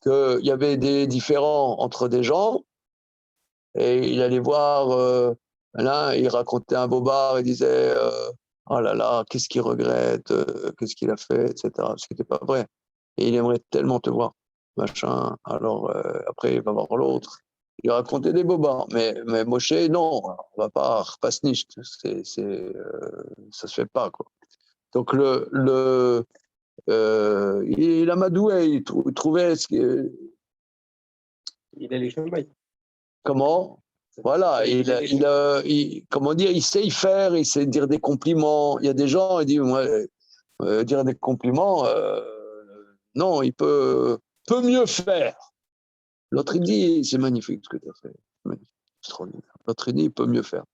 qu'il y avait des différends entre des gens, et il allait voir, l'un, il racontait un bobard, il disait oh là là, qu'est-ce qu'il regrette, qu'est-ce qu'il a fait, etc. Ce qui n'était pas vrai. Et il aimerait tellement te voir, machin. Alors après, il va voir l'autre. Il racontait des bobards. Mais Moshe, non, on va pas repasniche. Ça se fait pas, quoi. Donc il amadouait, il trouvait ce que. Il a les chemins. Comment? Voilà, comment dire, il sait y faire, il sait dire des compliments. Il y a des gens, ils disent, moi, dire des compliments, non, il peut mieux faire. L'autre, il dit, c'est magnifique ce que tu as fait. Magnifique, extraordinaire. L'autre, il dit, il peut mieux faire.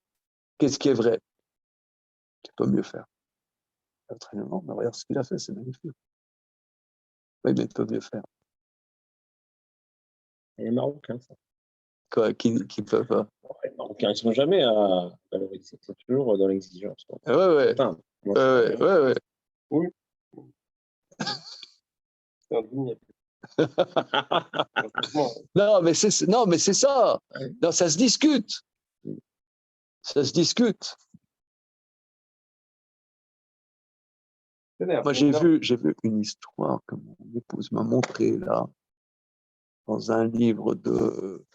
Qu'est-ce qui est vrai? Tu peux mieux faire. L'autre, il dit, non, mais regarde ce qu'il a fait, c'est magnifique. Oui, mais il peut mieux faire. Et les Marocains, ça. Quoi, qui peut pas. Les Marocains, ils ne sont jamais à valoriser. C'est toujours dans l'exigence. Ouais. Enfin, Ouais. Oui. C'est un dîner. Non, mais c'est ça. Non, ça se discute. Ça se discute. Moi, j'ai vu une histoire que mon épouse m'a montrée là, dans un livre de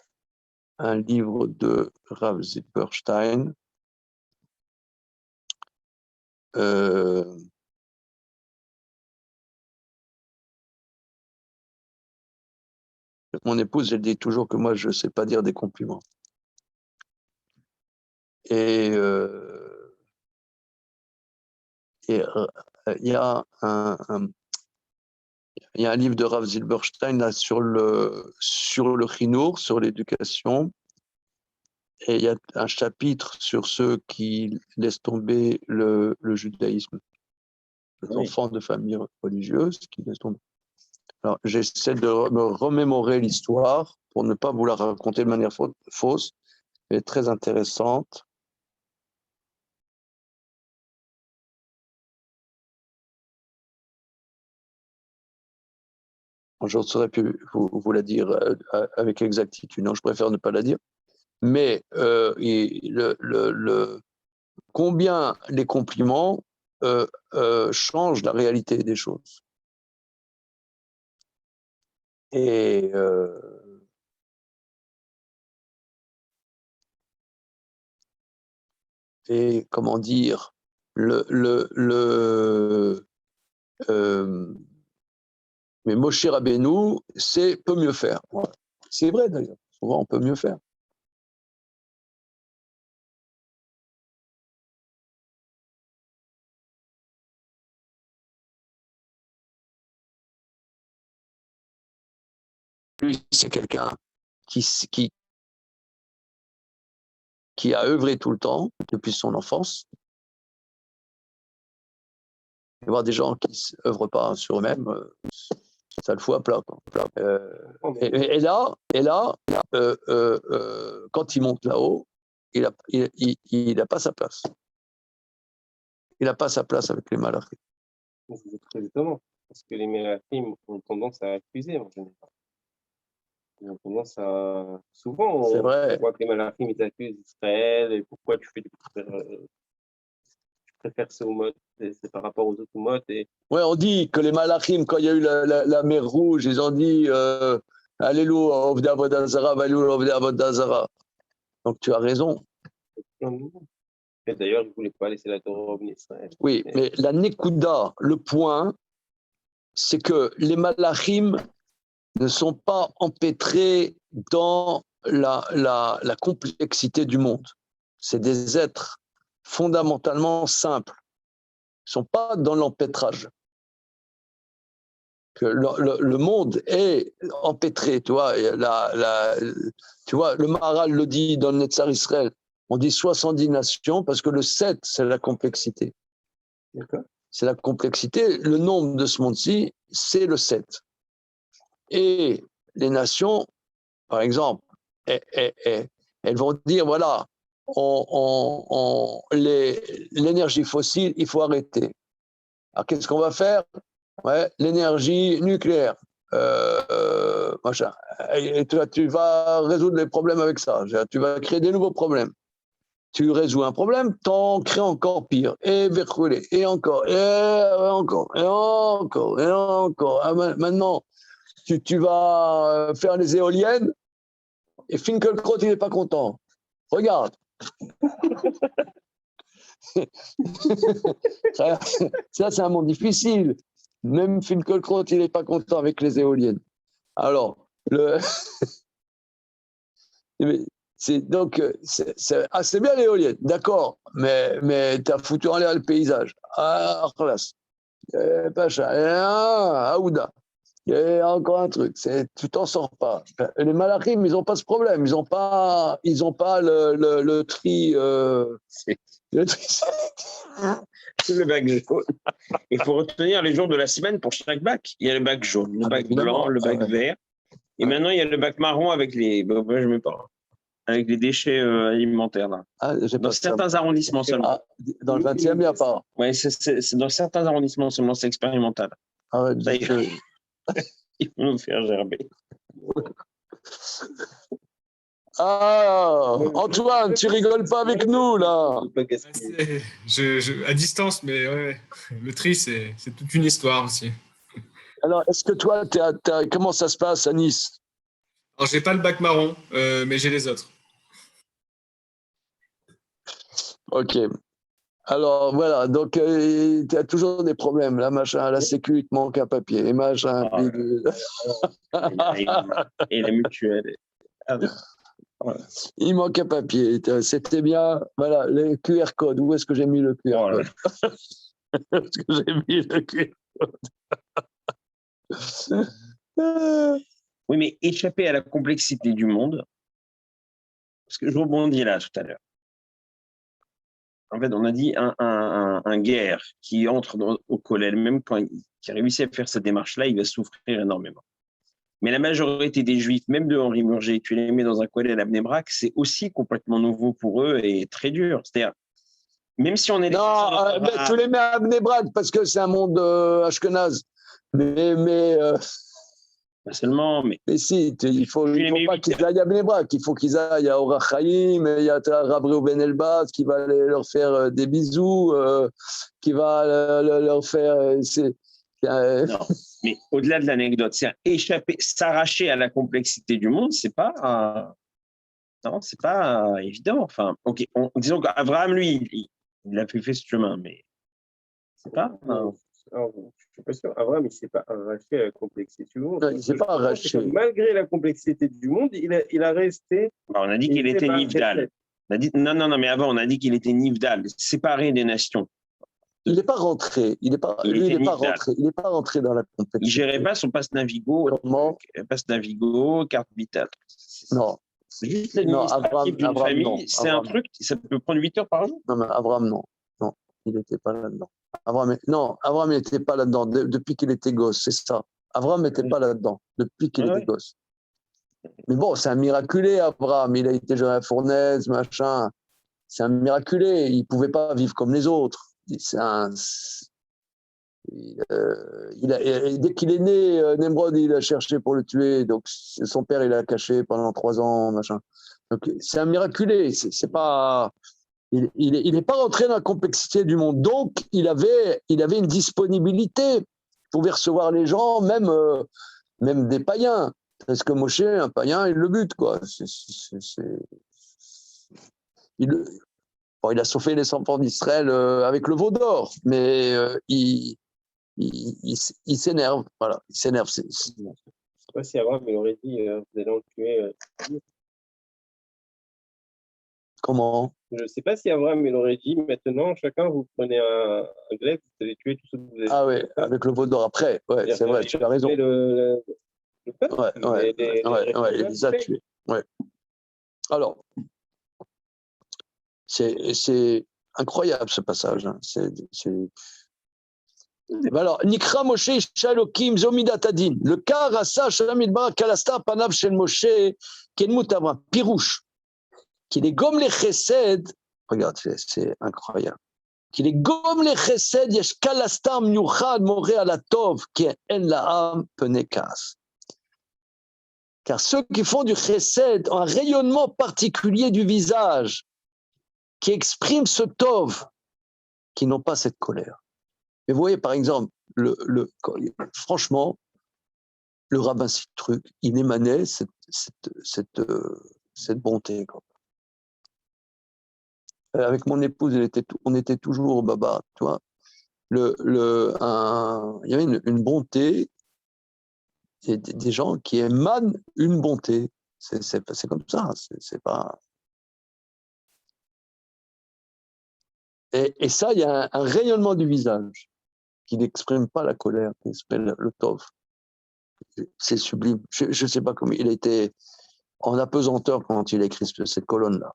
Rav Zipperstein. Mon épouse, elle dit toujours que moi, je ne sais pas dire des compliments. Et il y a un livre de Rav Zilberstein là, sur le chinour, sur l'éducation. Et il y a un chapitre sur ceux qui laissent tomber le judaïsme. Les enfants de familles religieuses qui laissent tomber. Alors, j'essaie de me remémorer l'histoire pour ne pas vous la raconter de manière fausse, mais très intéressante. Je saurais plus vous la dire avec exactitude. Non, je préfère ne pas la dire. Mais combien les compliments changent la réalité des choses. Et comment dire, mais Moshe Rabbeinu, c'est peut mieux faire. Ouais. C'est vrai d'ailleurs, souvent on peut mieux faire. Lui, c'est quelqu'un qui qui a œuvré tout le temps, depuis son enfance. Il y a des gens qui n'œuvrent pas sur eux-mêmes, ça le fout à plat. Quoi. Et là, quand il monte là-haut, il n'a pas sa place. Il n'a pas sa place avec les malachim. C'est très étonnant, parce que les malachim ont tendance à accuser en général. Ils ont tendance à... Souvent, C'est vrai. on voit que les malachim, ils accusent Israël, et pourquoi tu préfères ce mot, c'est par rapport aux autres mots. Et... Ouais, on dit que les malachim, quand il y a eu la mer Rouge, ils ont dit Alléluia, Ovdei Avodah Zara, Alléluia, Ovdei Avodah Zara. Donc tu as raison. Et d'ailleurs, ils ne voulaient pas laisser la Torah en Israël. Oui, mais la Nekuda, le point, c'est que les malachim ne sont pas empêtrés dans la complexité du monde. C'est des êtres fondamentalement simples. Ils ne sont pas dans l'empêtrage. Que le monde est empêtré, tu vois. Tu vois, le Maharal le dit dans le Netzar Israël. On dit 70 nations parce que le 7, c'est la complexité. D'accord. C'est la complexité. Le nombre de ce monde-ci, c'est le 7. Et les nations, par exemple, elles vont dire, voilà, l'énergie fossile, il faut arrêter. Alors, qu'est-ce qu'on va faire? Ouais, l'énergie nucléaire. Machin. Et tu vas résoudre les problèmes avec ça. Tu vas créer des nouveaux problèmes. Tu résous un problème, t'en crées encore pire. Et verrouler. Et encore. Et encore. Et encore. Et encore. Ah, maintenant, tu vas faire les éoliennes et Finkielkraut, il n'est pas content. Regarde. Ça, c'est un monde difficile. Même Finkielkraut, il n'est pas content avec les éoliennes. Alors, c'est bien l'éolienne, d'accord, mais tu as foutu en l'air le paysage. Ah, classe. Pacha, Aouda. Il y a encore un truc, tu t'en sors pas. Les malachim, ils n'ont pas ce problème. Ils n'ont pas le tri. Le tri. C'est le bac jaune. Il faut retenir les jours de la semaine pour chaque bac. Il y a le bac jaune, le bac blanc, le bac vert. Et maintenant, il y a le bac marron avec les. Moi, je mets pas. Avec les déchets alimentaires. Là. Ah, dans certains arrondissements seulement. Ah, dans le 20e, il n'y a pas. Oui, c'est dans certains arrondissements seulement, c'est expérimental. Ah, ouais, ça, il faut nous faire gerber. Ah, Antoine, tu rigoles pas avec nous, là. À distance, mais ouais, le tri, c'est toute une histoire aussi. Alors, est-ce que toi, comment ça se passe à Nice? Alors, j'ai pas le bac marron, mais j'ai les autres. Ok. Alors, voilà. Donc, tu as toujours des problèmes. Là, machin, la sécu, il te manque un papier. Et machin. Et la mutuelle. Il manque un papier. C'était bien. Voilà, le QR code. Où est-ce que j'ai mis le QR code? Où est-ce que j'ai mis le QR code? Oui, mais échapper à la complexité du monde, parce que je rebondis là tout à l'heure. En fait, on a dit un guerre qui entre au collège, même quand il réussit à faire cette démarche-là, il va souffrir énormément. Mais la majorité des Juifs, même de Henri Murger, tu les mets dans un collège à Bnei Brak, c'est aussi complètement nouveau pour eux et très dur. C'est-à-dire, même si on est... Non, tu les mets à Bnei Brak parce que c'est un monde ashkenaz. Mais pas seulement, mais si, il faut pas qu'ils aillent à Bnei Brak, il faut qu'ils aillent à Orach Chaim, il y a Rav Reuven Elbaz qui va leur faire des bisous, qui va leur faire... Non, mais au-delà de l'anecdote, c'est échapper, s'arracher à la complexité du monde, c'est pas évident. Enfin, ok, disons qu'Abraham, lui, il a fait ce chemin, mais c'est pas... Alors, je ne suis pas sûr. Abraham, il ne s'est pas arraché à la complexité du monde. Non, il ne s'est pas arraché. Malgré la complexité du monde, il a resté. On a dit qu'il était Nivdal. Non, mais avant, on a dit qu'il était Nivdal, séparé des nations. Il n'est pas rentré. Il n'est pas rentré dans la complexité. Il ne gérait pas son passe Navigo, carte vitale. Non. C'est juste Non, Abraham, l'administratif d'une non. famille, c'est un Abraham. truc, ça peut prendre 8 heures par jour. Non, mais Abraham, non. Non, il n'était pas là-dedans. Abraham n'était pas là-dedans depuis qu'il était gosse, c'est ça. Abraham n'était pas là-dedans depuis qu'il était gosse. Mais bon, c'est un miraculé, Abraham. Il a été jeune à la fournaise, machin. C'est un miraculé. Il ne pouvait pas vivre comme les autres. Dès qu'il est né, Nemrod, il a cherché pour le tuer. Donc, son père, il l'a caché pendant 3 ans, machin. Donc, c'est un miraculé. C'est pas... Il n'est pas rentré dans la complexité du monde. Donc, il avait une disponibilité. Il pouvait recevoir les gens, même des païens. Parce que Moshe, un païen, il le bute, quoi. Il a sauvé les enfants d'Israël avec le veau d'or, mais il s'énerve. Voilà, il s'énerve. Je ne sais pas si Abraham il aurait dit vous allez en tuer. Comment? Je ne sais pas si Abraham il aurait dit maintenant, chacun, vous prenez un glaive, vous allez tuer tous ceux que vous avez. Ah oui, avec le veau d'or après. Ouais, c'est vrai, tu as raison. Le peuple, Ouais, il les a tués. Ouais. Alors, c'est incroyable ce passage. Hein. Alors, Nikra Moshe Shalokim Zomidat Adin. Le car Asa Shalom Idbar Kalasta Panav Shel Moshe Kenmut Avram. Pirouche. Qu'il est gomme les chesed. Regarde, c'est incroyable. Qu'il est gomme les chesed Yesh Kalasta Mnyuchad Moré Alatov Ki En Laam Penekas. Car ceux qui font du chesed ont un rayonnement particulier du visage qui exprime ce tov, qui n'ont pas cette colère. Mais vous voyez, par exemple, franchement, le rabbin Citruc, il émanait cette bonté. Quoi. Avec mon épouse, on était toujours au baba, tu vois. Il y avait une bonté, et des gens qui émanent une bonté. C'est comme ça, c'est pas... Et ça, il y a un rayonnement du visage qui n'exprime pas la colère, qui s'appelle le tov. C'est sublime. Je ne sais pas comment il a été en apesanteur quand il a écrit cette colonne-là.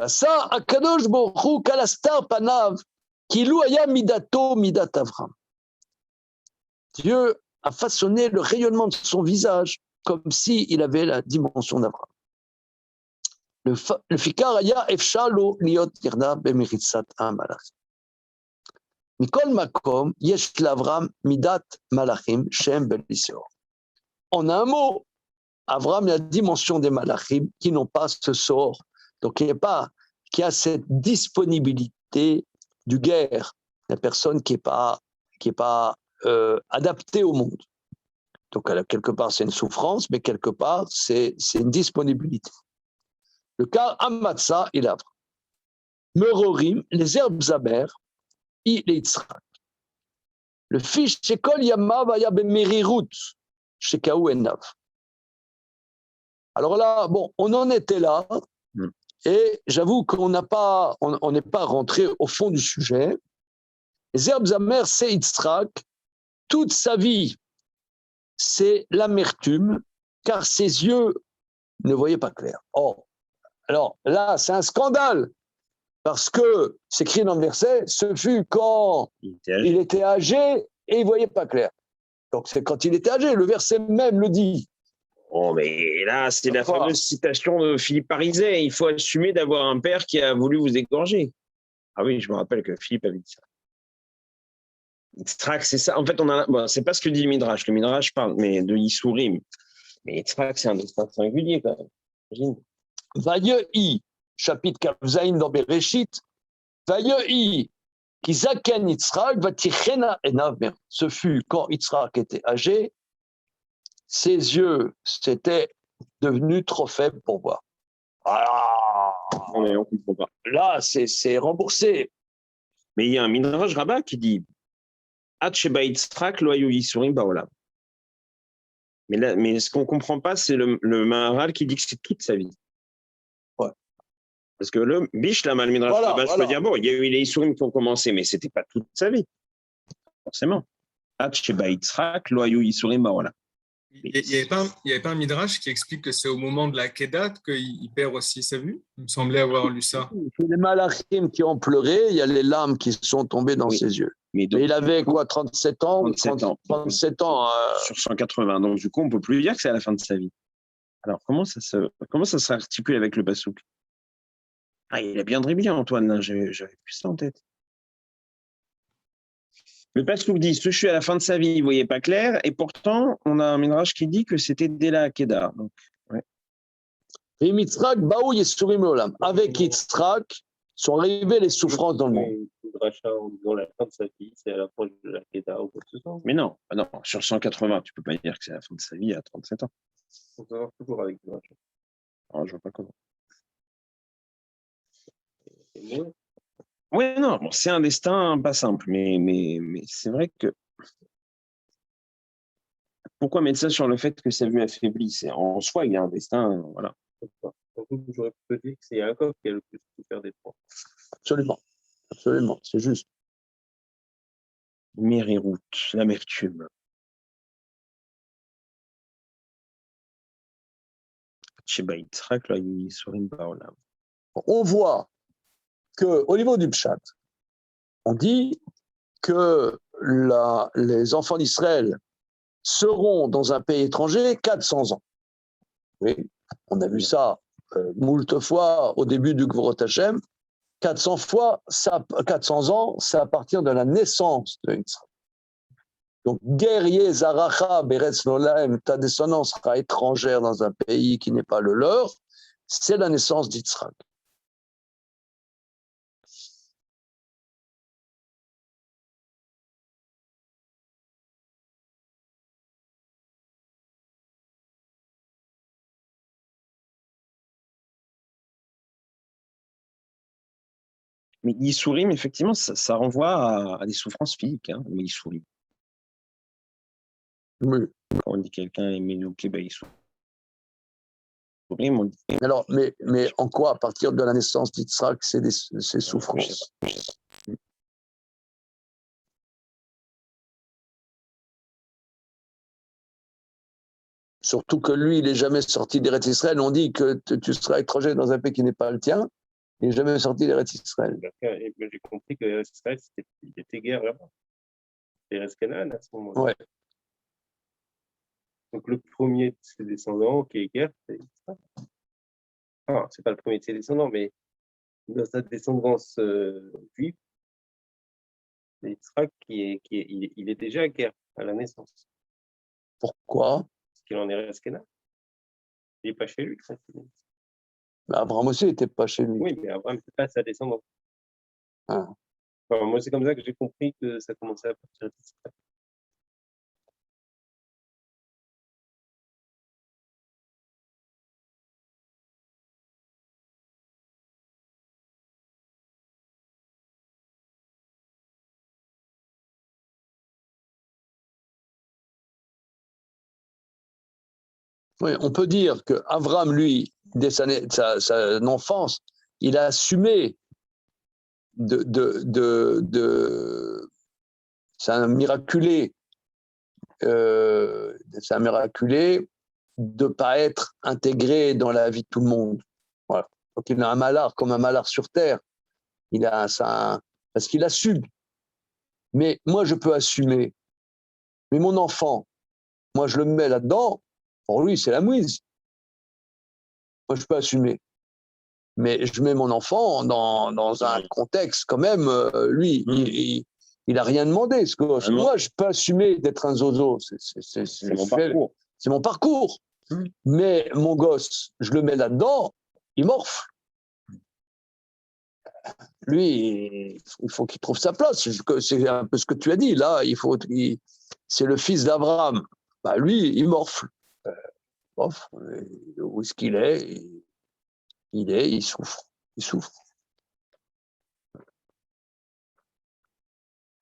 Ça, Akadosh Borou Kalastar Panav, Kilou Aya Midato Midat Avram. Dieu a façonné le rayonnement de son visage comme s'il avait la dimension d'Avram. Le fikar aya efshalo liot yirda bemiritzat hamalach. Mikol makom yesh l'Avram midat malachim shem belisor. En un mot, Avram a la dimension des malachim qui n'ont pas ce sort, donc qui a cette disponibilité du guerre, la personne qui est pas adaptée au monde. Donc quelque part c'est une souffrance, mais quelque part c'est une disponibilité. Le cas Amatsa et l'Avra. Merorim, les herbes amères, et les Yitzhak. Le fils Shekol Yama Vaya Bemerirut, Shekaou Enav. Alors là, bon, on en était là, et j'avoue qu'on n'est pas rentré au fond du sujet. Les herbes amères, c'est Yitzhak. Toute sa vie, c'est l'amertume, car ses yeux ne voyaient pas clair. Or, alors là, c'est un scandale, parce que c'est écrit dans le verset, ce fut quand il était âgé et il ne voyait pas clair. Donc c'est quand il était âgé, le verset même le dit. Oh, mais là, c'est la fameuse citation de Philippe Parizet, il faut assumer d'avoir un père qui a voulu vous égorger. Ah oui, je me rappelle que Philippe avait dit ça. Yitzhak, c'est ça. En fait, c'est pas ce que dit le Midrash. Le Midrash parle de Yissourim. Mais Yitzhak, c'est un destin singulier, quand même. Imagine. Vayehi, chapitre Kavzaïn dans Bereshit, Vayehi, Kizaken Yitzhak, Vatichena Enav. Ce fut quand Yitzhak était âgé, ses yeux s'étaient devenus trop faibles pour voir. Ah, on comprend pas. Là, c'est remboursé. Mais il y a un Midrash Rabbah qui dit Ad Sheba Yitzhak lo hayu yisurim ba'olam. Mais ce qu'on ne comprend pas, c'est le Maharal qui dit que c'est toute sa vie. Ouais. Parce que le Bish, la Midrash Rabbah, je peux dire, bon, il y a eu les yisurim qui ont commencé, mais ce n'était pas toute sa vie. Forcément. Ad Sheba Yitzhak lo hayu yisurim ba'olam. Il n'y avait pas un midrash qui explique que c'est au moment de la Kedat qu'il perd aussi sa vue. Il me semblait avoir lu ça. Les malachim qui ont pleuré, il y a les larmes qui sont tombées dans ses yeux. Mais donc, Mais il avait quoi, 37 ans 37 ans. Sur 180. Donc, du coup, on ne peut plus dire que c'est à la fin de sa vie. Alors, comment ça s'articule avec le Passouk? Ah, il a bien dribblé, Antoine. Là, j'avais plus ça en tête. Le Passouk dit, ce je suis à la fin de sa vie, il ne voyait pas clair. Et pourtant, on a un midrash qui dit que c'était dès la Kedah. Donc, ouais. Et Yitzhak, Baou Yesurim Olam. Avec Yitzhak sont arrivées les souffrances dans le monde. Dans la fin de sa vie, c'est à l'approche de la Kedah ou quoi que ce soit. Mais non, sur 180, tu ne peux pas dire que c'est à la fin de sa vie à 37 ans. On peut avoir toujours avec le dracha. Alors, je ne vois pas comment. C'est mieux. Oui, non, bon, c'est un destin pas simple, mais c'est vrai que. Pourquoi mettre ça sur le fait que sa vue affaiblie? C'est en soi, il y a un destin, voilà. Surtout que j'aurais pu dire que c'est Yaakov qui a le plus souffert des trois. Absolument, absolument, c'est juste. Mériroute, l'amertume. Sheba Yitzhak, là, il sourit pas là. On voit qu'au niveau du Pshat, on dit que les enfants d'Israël seront dans un pays étranger 400 ans. Oui, on a vu ça moult fois au début du Gvorot Hashem. 400 ans, c'est à partir de la naissance de Yitzhak. Donc, guerrier Zaracha, Beretz Nolaem, ta descendance sera étrangère dans un pays qui n'est pas le leur, c'est la naissance d'Yitzhak. Mais Yissourim, effectivement, ça renvoie à des souffrances physiques, hein, le Yissourim. Oui. Quand on dit quelqu'un est Ménouké, ben Yissourim, on dit. Alors, mais en quoi, à partir de la naissance d'Yitzhak, c'est souffrances? Surtout que lui, il n'est jamais sorti d'Eretz Israël. On dit que tu seras étranger dans un pays qui n'est pas le tien. Il n'est jamais sorti d'Eretz Israël. J'ai compris que Eretz Israël, il était guerre là-bas. C'était Eretz Canaan à ce moment-là. Ouais. Donc le premier de ses descendants qui est guerre, c'est Yitzhak. Enfin, c'est pas le premier de ses descendants, mais dans sa descendance juive, c'est Yitzhak il est déjà guerre à la naissance. Pourquoi? Parce qu'il en est Eretz Canaan. Il n'est pas chez lui. Abraham aussi n'était pas chez lui. Oui, mais Abraham, c'est pas sa descendance. Ah. Enfin, moi, c'est comme ça que j'ai compris que ça commençait à partir de Yitzhak. Oui, on peut dire qu'Abraham, lui, dès son enfance, il a assumé c'est un miraculé de ne pas être intégré dans la vie de tout le monde. Voilà. Donc il a un malheur comme un malheur sur terre. Il a ça, parce qu'il assume. Mais moi, je peux assumer. Mais mon enfant, moi, je le mets là-dedans. Pour lui, c'est la mouise. Moi, je peux assumer. Mais je mets mon enfant dans un contexte, quand même, lui, il n'a rien demandé, ce gosse. Moi, je peux assumer d'être un zozo. C'est mon parcours. C'est mon parcours. Mais mon gosse, je le mets là-dedans, il morfle. Lui, il faut qu'il trouve sa place. C'est un peu ce que tu as dit. Là, c'est le fils d'Abraham. Bah, lui, il morfle. Où est-ce qu'il est? Il souffre. Il souffre.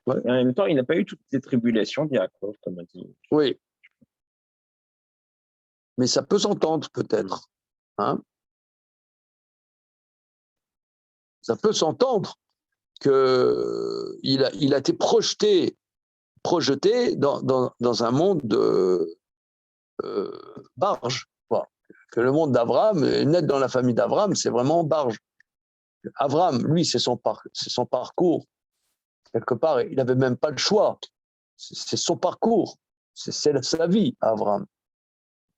Ouais. Et en même temps, il n'a pas eu toutes ces tribulations d'Yaakov, comme on dit. Oui. Mais ça peut s'entendre, peut-être. Hein? Ça peut s'entendre qu'il a été projeté dans un monde barge. Quoi. Que le monde d'Abraham, naître dans la famille d'Abraham, c'est vraiment barge. Abraham, lui, c'est son parcours. Quelque part, il n'avait même pas le choix. C'est son parcours. C'est sa vie, Abraham.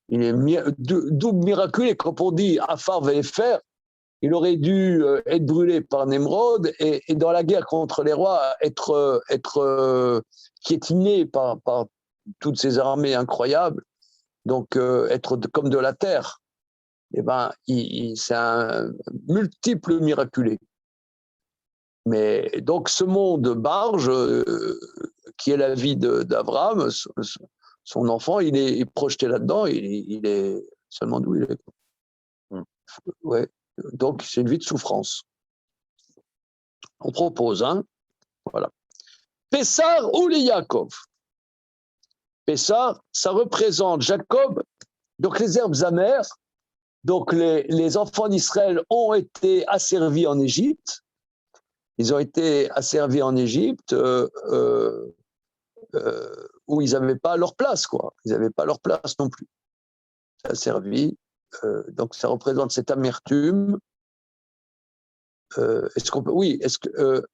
Il est double miraculé. Quand on dit Afar Ve'efer, il aurait dû être brûlé par Nemrod et dans la guerre contre les rois, être piétiné par toutes ces armées incroyables, donc être comme de la terre. Eh ben, c'est un multiple miraculé. Mais donc ce monde barge, qui est la vie d'Abraham, son enfant, il est projeté là-dedans, il est seulement d'où il est. Ouais. Donc c'est une vie de souffrance. On propose, hein, voilà. Pessar ou les Yaakov. Pessar, ça représente Jacob, donc les herbes amères. Donc les enfants d'Israël ont été asservis en Égypte. Ils ont été asservis en Égypte où ils n'avaient pas leur place, quoi. Ils n'avaient pas leur place non plus. Asservis. Donc ça représente cette amertume. Est-ce qu'on peut, oui,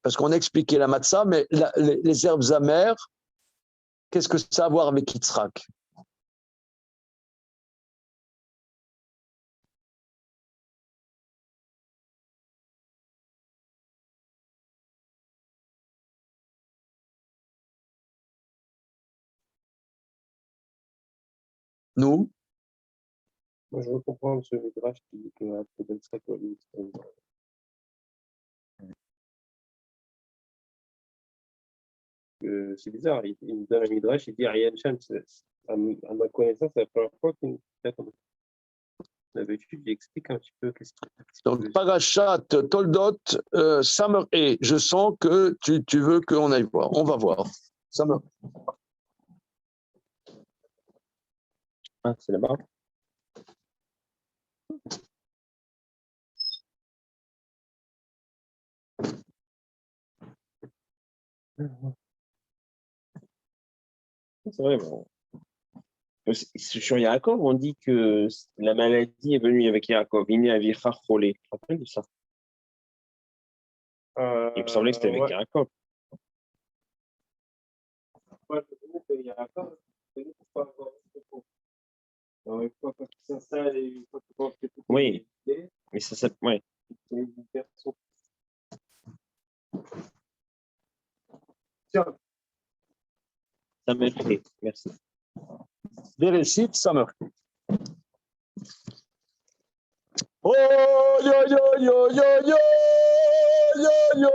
parce qu'on a expliqué la matzah, mais les herbes amères, qu'est-ce que ça a à voir avec Yitzhak? Nous, Moi, je veux comprendre ce Midrash qui dit que c'est bizarre, il nous donne un Midrash, il dit Ariel Shem, à ma connaissance, c'est la première fois qu'il nous fait comme d'habitude, il explique un petit peu qu'est-ce qu'il donc Parashat Toldot, Summer et je sens que tu veux qu'on aille voir. On va voir. Summer. Ah, c'est là-bas. C'est vrai, bon. Sur Yaakov, on dit que la maladie est venue avec Yaakov. Il est à Vicha Cholé. Tu te rappelles de ça? Il me semblait que c'était avec ouais. Yaakov. Ouais, il y a encore, il faut pas avoir une fois qu'il s'installe et une fois qu'il pense que tout est Oui, fait, mais ça ouais. c'est une personne. Tiens, Ça m'a fait. Merci. Bereshit, Summer. Oh, yo, yo, yo, yo, yo, yo, yo,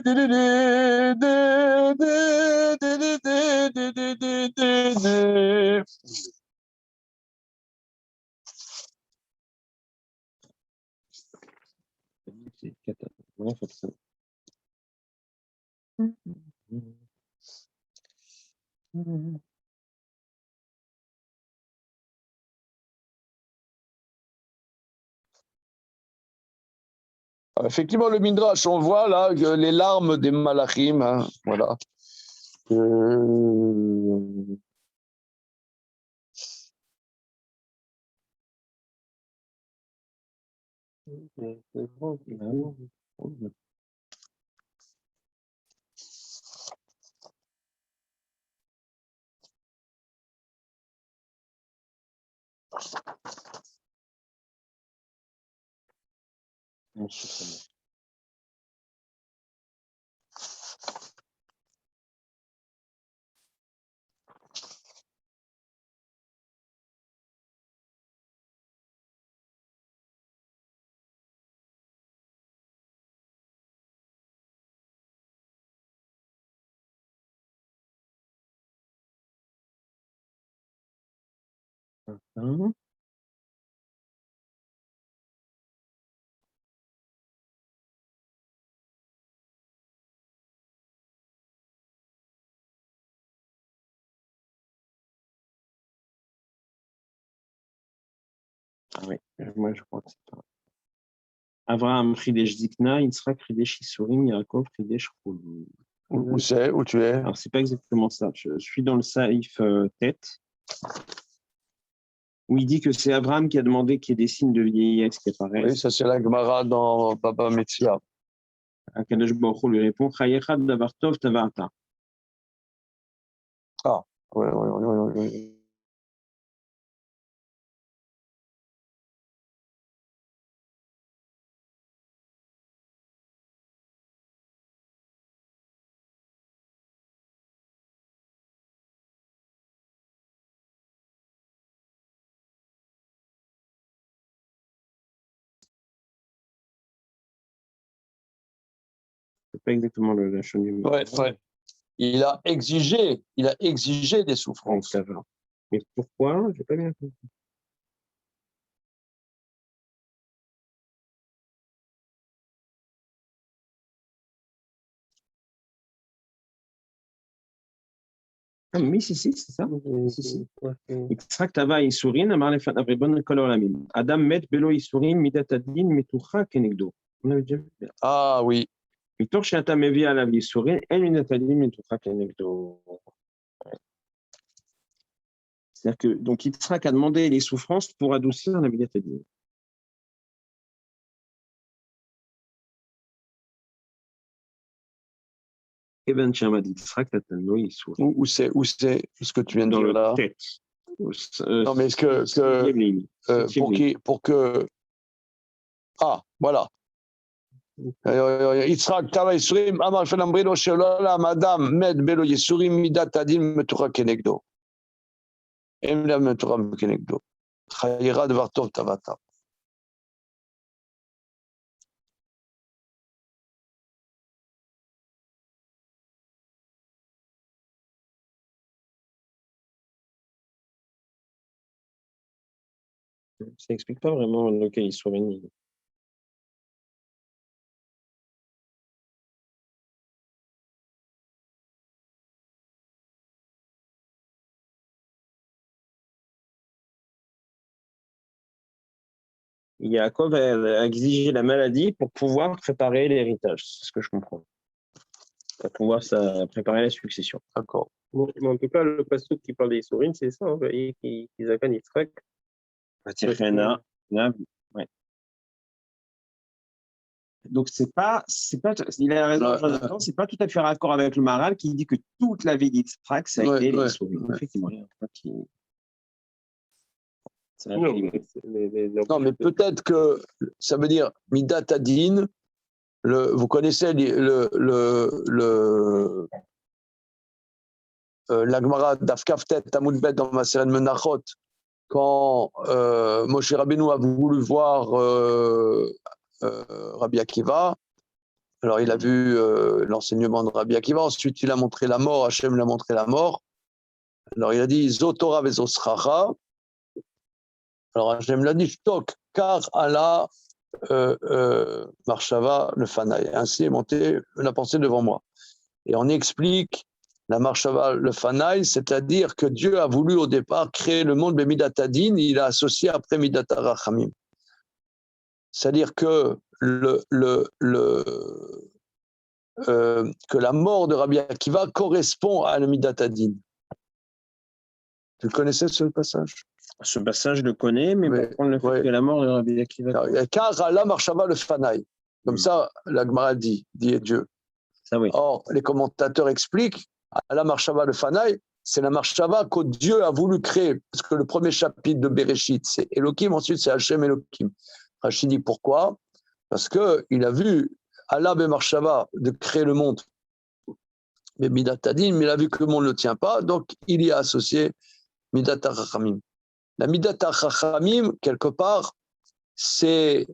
di, di, di, di, di, di, di, di, di, di. C'est catastrophique. Effectivement, le Midrash, on voit là les larmes des Malachim, hein, voilà. Oui, moi je crois que c'est ça. Avraham Chidesh Zikna, Yitzhak Chidesh Isurim, Yaakov Chidesh Chulou. Où c'est? Où tu es? Alors, c'est pas exactement ça. Je suis dans le Saïf tête. où il dit que c'est Abraham qui a demandé qu'il y ait des signes de vieillesse qui apparaissent. Oui, ça c'est la Gemara dans Baba Metzia. Akadosh Baruch Hu lui répond Chayecha davar tov tavarta. Ah, oui, oui, oui, oui, oui. C'est pas exactement la chose du Ouais, ouais. Il a exigé des Donc, souffrances. ça va. Mais pourquoi? J'ai pas bien compris. Ah, mais si, c'est ça. Si. יצחק טבע ייסורין, אמר לפניו ריבון כל העולמים. אדם מת בלא ייסורים, מידת הדין מתוחה כנגדו. Ah oui, מתוך שאתה מביא עליו ייסורים, אין מידת הדין מתוחה כנגדו. C'est-à-dire que, donc, Yitzhak a demandé les souffrances pour adoucir la midat hadin. Eben Shamad Yitzhak Tatano Yisourim. où c'est ce que tu viens de Dans dire le là? texte. Non, mais pour que ah, voilà. יצחק טבע ייסורים, אמר לפניו ריבונו של עולם, אדם מת בלא ייסורים, מידת הדין מתוחה כנגדו. אין לה מתוחה כנגדו. חיירה דבר טוב טבעת. Ça n'explique pas vraiment lequel Yisourim. Yaakov a exigé la maladie pour pouvoir préparer l'héritage, c'est ce que je comprends. Pour pouvoir préparer la succession. D'accord. Bon, mais en tout cas, le pasteur qui parle des sourines, c'est ça, vous voyez, qui zakane Yitzhak. Ouais. Donc c'est pas, il a raison, Jonathan, c'est pas tout à fait raccord avec le Maharal qui dit que toute la vie d'Yitzhak, ça a été les souris. Effectivement, Non, mais peut-être que ça veut dire Midat Hadin. Vous connaissez la Gemara d'Af Kaftet Tamud Bet dans Maseret Menachot, quand Moshe Rabbeinu a voulu voir Rabbi Akiva. Alors il a vu l'enseignement de Rabbi Akiva, ensuite il a montré la mort, Hachem lui a montré la mort. Alors il a dit Zotora vezosracha. Alors Hachem l'a dit Shtok, car Allah Marshava le Fanaï. Ainsi est montée la pensée devant moi. Et on explique la Marshava le Fanaï, c'est-à-dire que Dieu a voulu au départ créer le monde Bemidat Hadin, il a associé après Midat Harachamim. C'est-à-dire que que la mort de Rabbi Akiva correspond à la Midat Hadin. Tu connaissais ce passage? Ce passage, je le connais, mais par contre, le fait que la mort de Rabbi Akiva. Car Allah Marshava le Fanaï. Comme ça, la Gemara dit Dieu. Ça, oui. Or, les commentateurs expliquent, Allah Marshava le Fanaï, c'est la Marshava que Dieu a voulu créer. Parce que le premier chapitre de Bereshit, c'est Elohim, ensuite c'est Hachem Elohim. Rachid dit pourquoi? Parce qu'il a vu Allah ben Marshava de créer le monde. Mais Midat Hadin, mais il a vu que le monde ne le tient pas, donc il y a associé Midat HaChachamim. La Midat HaChachamim, quelque part, c'est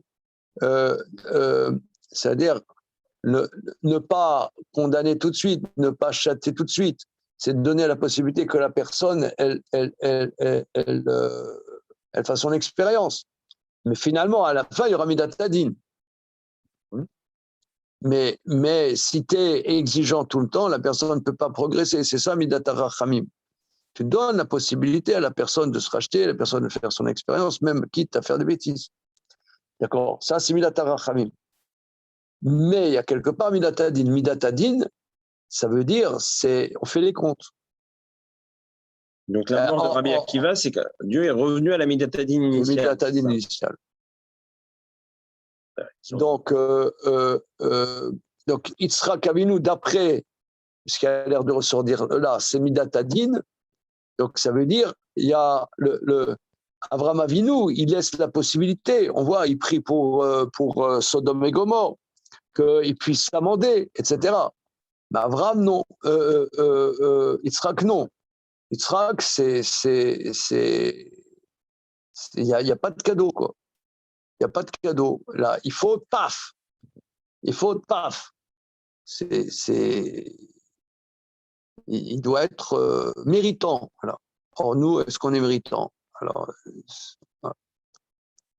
c'est-à-dire ne pas condamner tout de suite, ne pas châtier tout de suite. C'est donner la possibilité que la personne, elle fasse son expérience. Mais finalement, à la fin, il y aura Midat Hadin. Mais si tu es exigeant tout le temps, la personne ne peut pas progresser. C'est ça, Midat HaRachamim. Tu donnes la possibilité à la personne de se racheter, à la personne de faire son expérience, même quitte à faire des bêtises. D'accord? Ça, c'est Midat HaRachamim. Mais il y a quelque part Midat Hadin. Midat Hadin, ça veut dire, on fait les comptes. Donc la mort de Rabbi Akiva, c'est que Dieu est revenu à la Midatadine initiale. Midatadine initiale. Donc, Yitzhak Avinu, d'après ce qui a l'air de ressortir là, c'est Midatadine. Donc, ça veut dire, il y a Avraham Avinu, il laisse la possibilité. On voit, il prie pour Sodome et Gomorrhe, qu'il puisse s'amender, etc. Mais Avraham, non. Yitzhak, non. Yitzhak, il n'y a pas de cadeau, quoi. Il n'y a pas de cadeau. Là, il faut paf. Il faut paf. Il doit être méritant. Voilà. Or, nous, est-ce qu'on est méritant? Alors, voilà.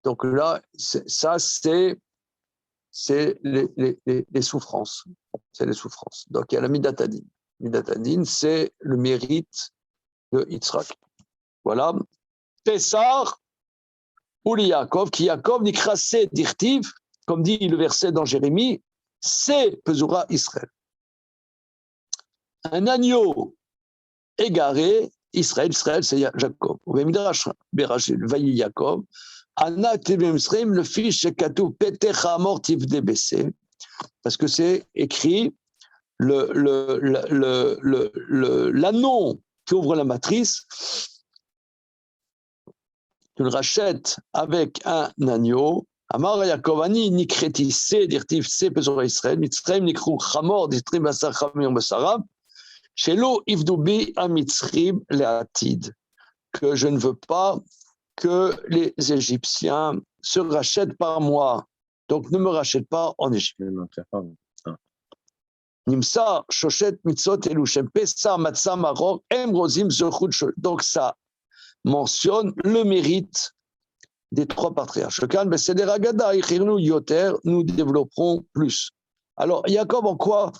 Donc là, ça, c'est les souffrances. C'est les souffrances. Donc, il y a la Midatadine. Midatadine, c'est le mérite de Yitzhak. Voilà. Pessar, ou les Yaakov, qui Yaakov nikrasé dirtiv, comme dit le verset dans Jérémie, c'est Pesura Israël. Un agneau égaré, Israël, c'est Jacob. Au Midrash Berachil, Vayi Yaakov, Ana Tevem Srim, le fils Shekatu Petecha Amor Tivde Bessé, parce que c'est écrit l'anneau qui ouvre la matrice. Tu le rachètes avec un agneau. Amar Yaakov Ani nikreti se dirtiv se Pesura Israël, Mitzrayim nikru Chamor dirtiv Basar Chamir Basarav. Shelo Ivdoubi Amitzrim Leatid, que je ne veux pas que les Égyptiens se rachètent par moi. Donc ne me rachète pas en Égypte. Nimsa Shoshet Mitzot Elushem Pesa Matzah Maror Em Rozim Zechut. Donc ça mentionne le mérite des trois patriarches. Nous développerons plus. Alors, Jacob, en quoi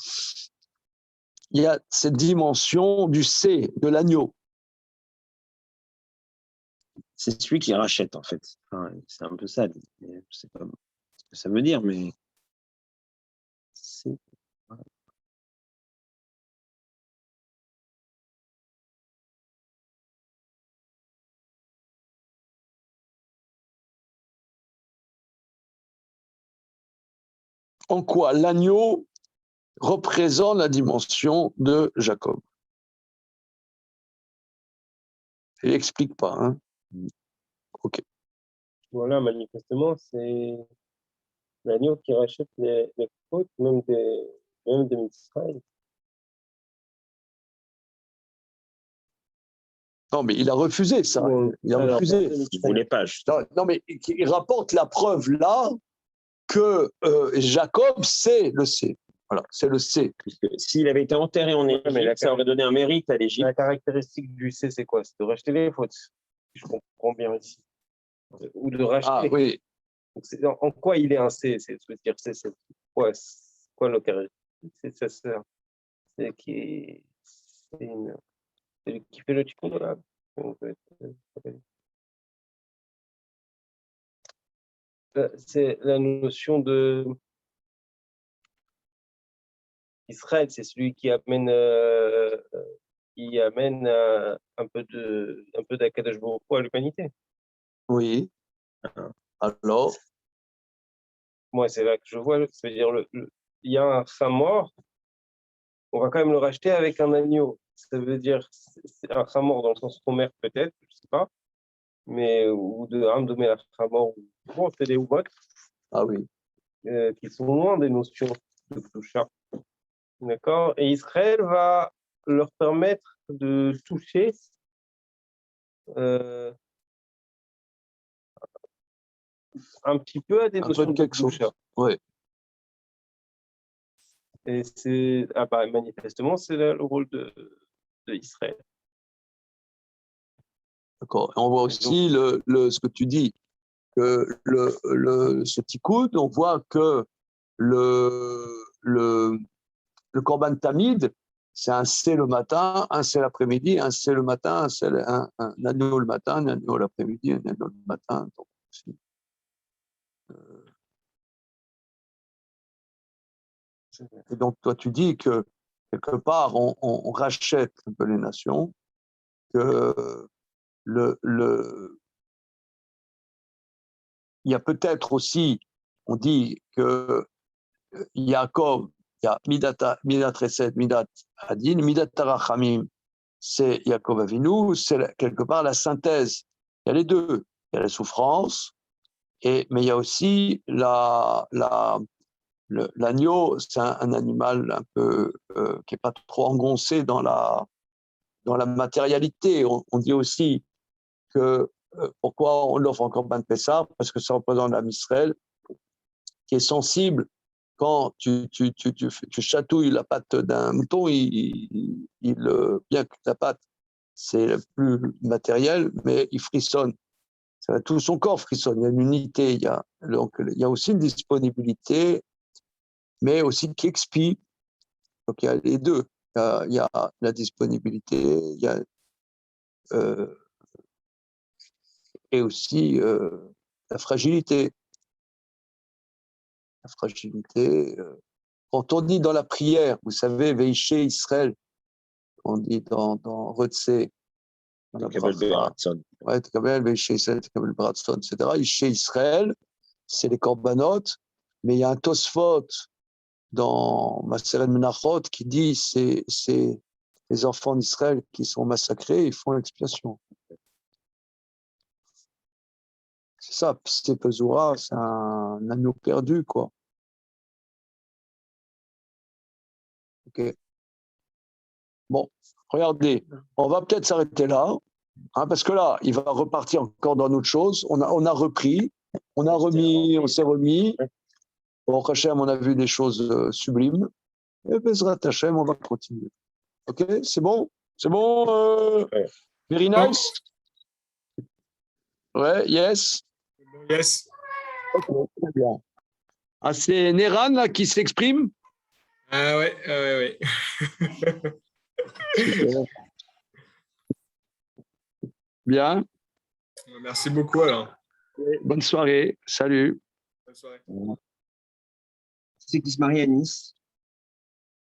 il y a cette dimension du C, de l'agneau? C'est celui qui rachète, en fait. Enfin, c'est un peu ça. Je ne sais pas ce que ça veut dire, mais c'est... En quoi l'agneau représente la dimension de Jacob? Il n'explique pas. Hein? Ok. Voilà, manifestement, c'est l'agneau qui rachète les fautes, même des Mitzrayim. Non, mais il a refusé ça. Bon, Il a refusé. Il ne voulait pas. Non, mais il rapporte la preuve là que Jacob, c'est le C. Voilà, c'est le C. S'il avait été enterré en Égypte, mais ça aurait donné un mérite à l'Égypte. La caractéristique du C, c'est quoi? C'est de racheter les fautes. Je comprends bien ici. Ou de racheter. Ah oui. Donc, en quoi il est un C? C'est quoi le caractéristique? C'est qui fait le tikkun là. C'est la notion de Israël, c'est celui qui amène un peu d'Akadosh Baruch Hu à l'humanité. Oui. Alors, Moi, c'est là que je vois, c'est-à-dire il y a un chat mort, on va quand même le racheter avec un agneau. Ça veut dire c'est un chat mort dans le sens commerce peut-être, je ne sais pas, mais ou de Hamdomé la chat mort. Bon, c'est des Oubot ah oui. qui sont loin des notions de Kdusha. D'accord? Et Israël va leur permettre de toucher un petit peu à des notions de Kdusha. Oui. Et manifestement, c'est là le rôle de Israël. D'accord. Et on voit aussi ce que tu dis, que ce tikkun, on voit que le Korban Tamid, c'est un C le matin, un C l'après-midi, un C le matin, un agneau le matin, un agneau l'après-midi, un agneau le matin. Donc, et donc, toi, tu dis que quelque part, on rachète un peu les nations que il y a peut-être aussi, on dit que Yaakov, il y a Midat Chesed, Midat Hadin, Midat Tarachamim, c'est Yaakov Avinu, c'est quelque part la synthèse. Il y a les deux. Il y a la souffrance, mais il y a aussi l'agneau, c'est un animal un peu qui n'est pas trop engoncé dans la matérialité. On dit aussi que pourquoi on l'offre en Corban Pessah, parce que ça représente l'âme Israël qui est sensible. Quand tu chatouilles la patte d'un mouton, bien que la patte, c'est le plus matériel, mais il frissonne. Tout son corps frissonne. Il y a une unité, il y a aussi une disponibilité, mais aussi qui expie. Donc il y a les deux. Il y a la disponibilité, il y a et aussi la fragilité. La fragilité. Quand on dit dans la prière, vous savez, Veïché Israël, on dit dans Retzé, dans la bracha, ouais, Tekabel, Veïché Israël, Tekabel Bratson, etc. Isché Israël, c'est les corbanotes, mais il y a un Tosfot dans Maseret Menachot qui dit c'est les enfants d'Israël qui sont massacrés, ils font l'expiation. C'est ça, c'est Pesura, c'est un agneau perdu, quoi. Ok. Bon, regardez, on va peut-être s'arrêter là, hein, parce que là, il va repartir encore dans autre chose. On a repris, on s'est remis. Au Hachem, on a vu des choses sublimes. Et Bezrat Hachem, on va continuer. Ok, c'est bon? C'est bon, very nice? Ouais, yes? Yes. Ok, très bien. Ah, c'est Neran là, qui s'exprime? Ah ouais. Super. Bien. Merci beaucoup alors. Bonne soirée. Salut. Bonne soirée. C'est qui se marie à Nice.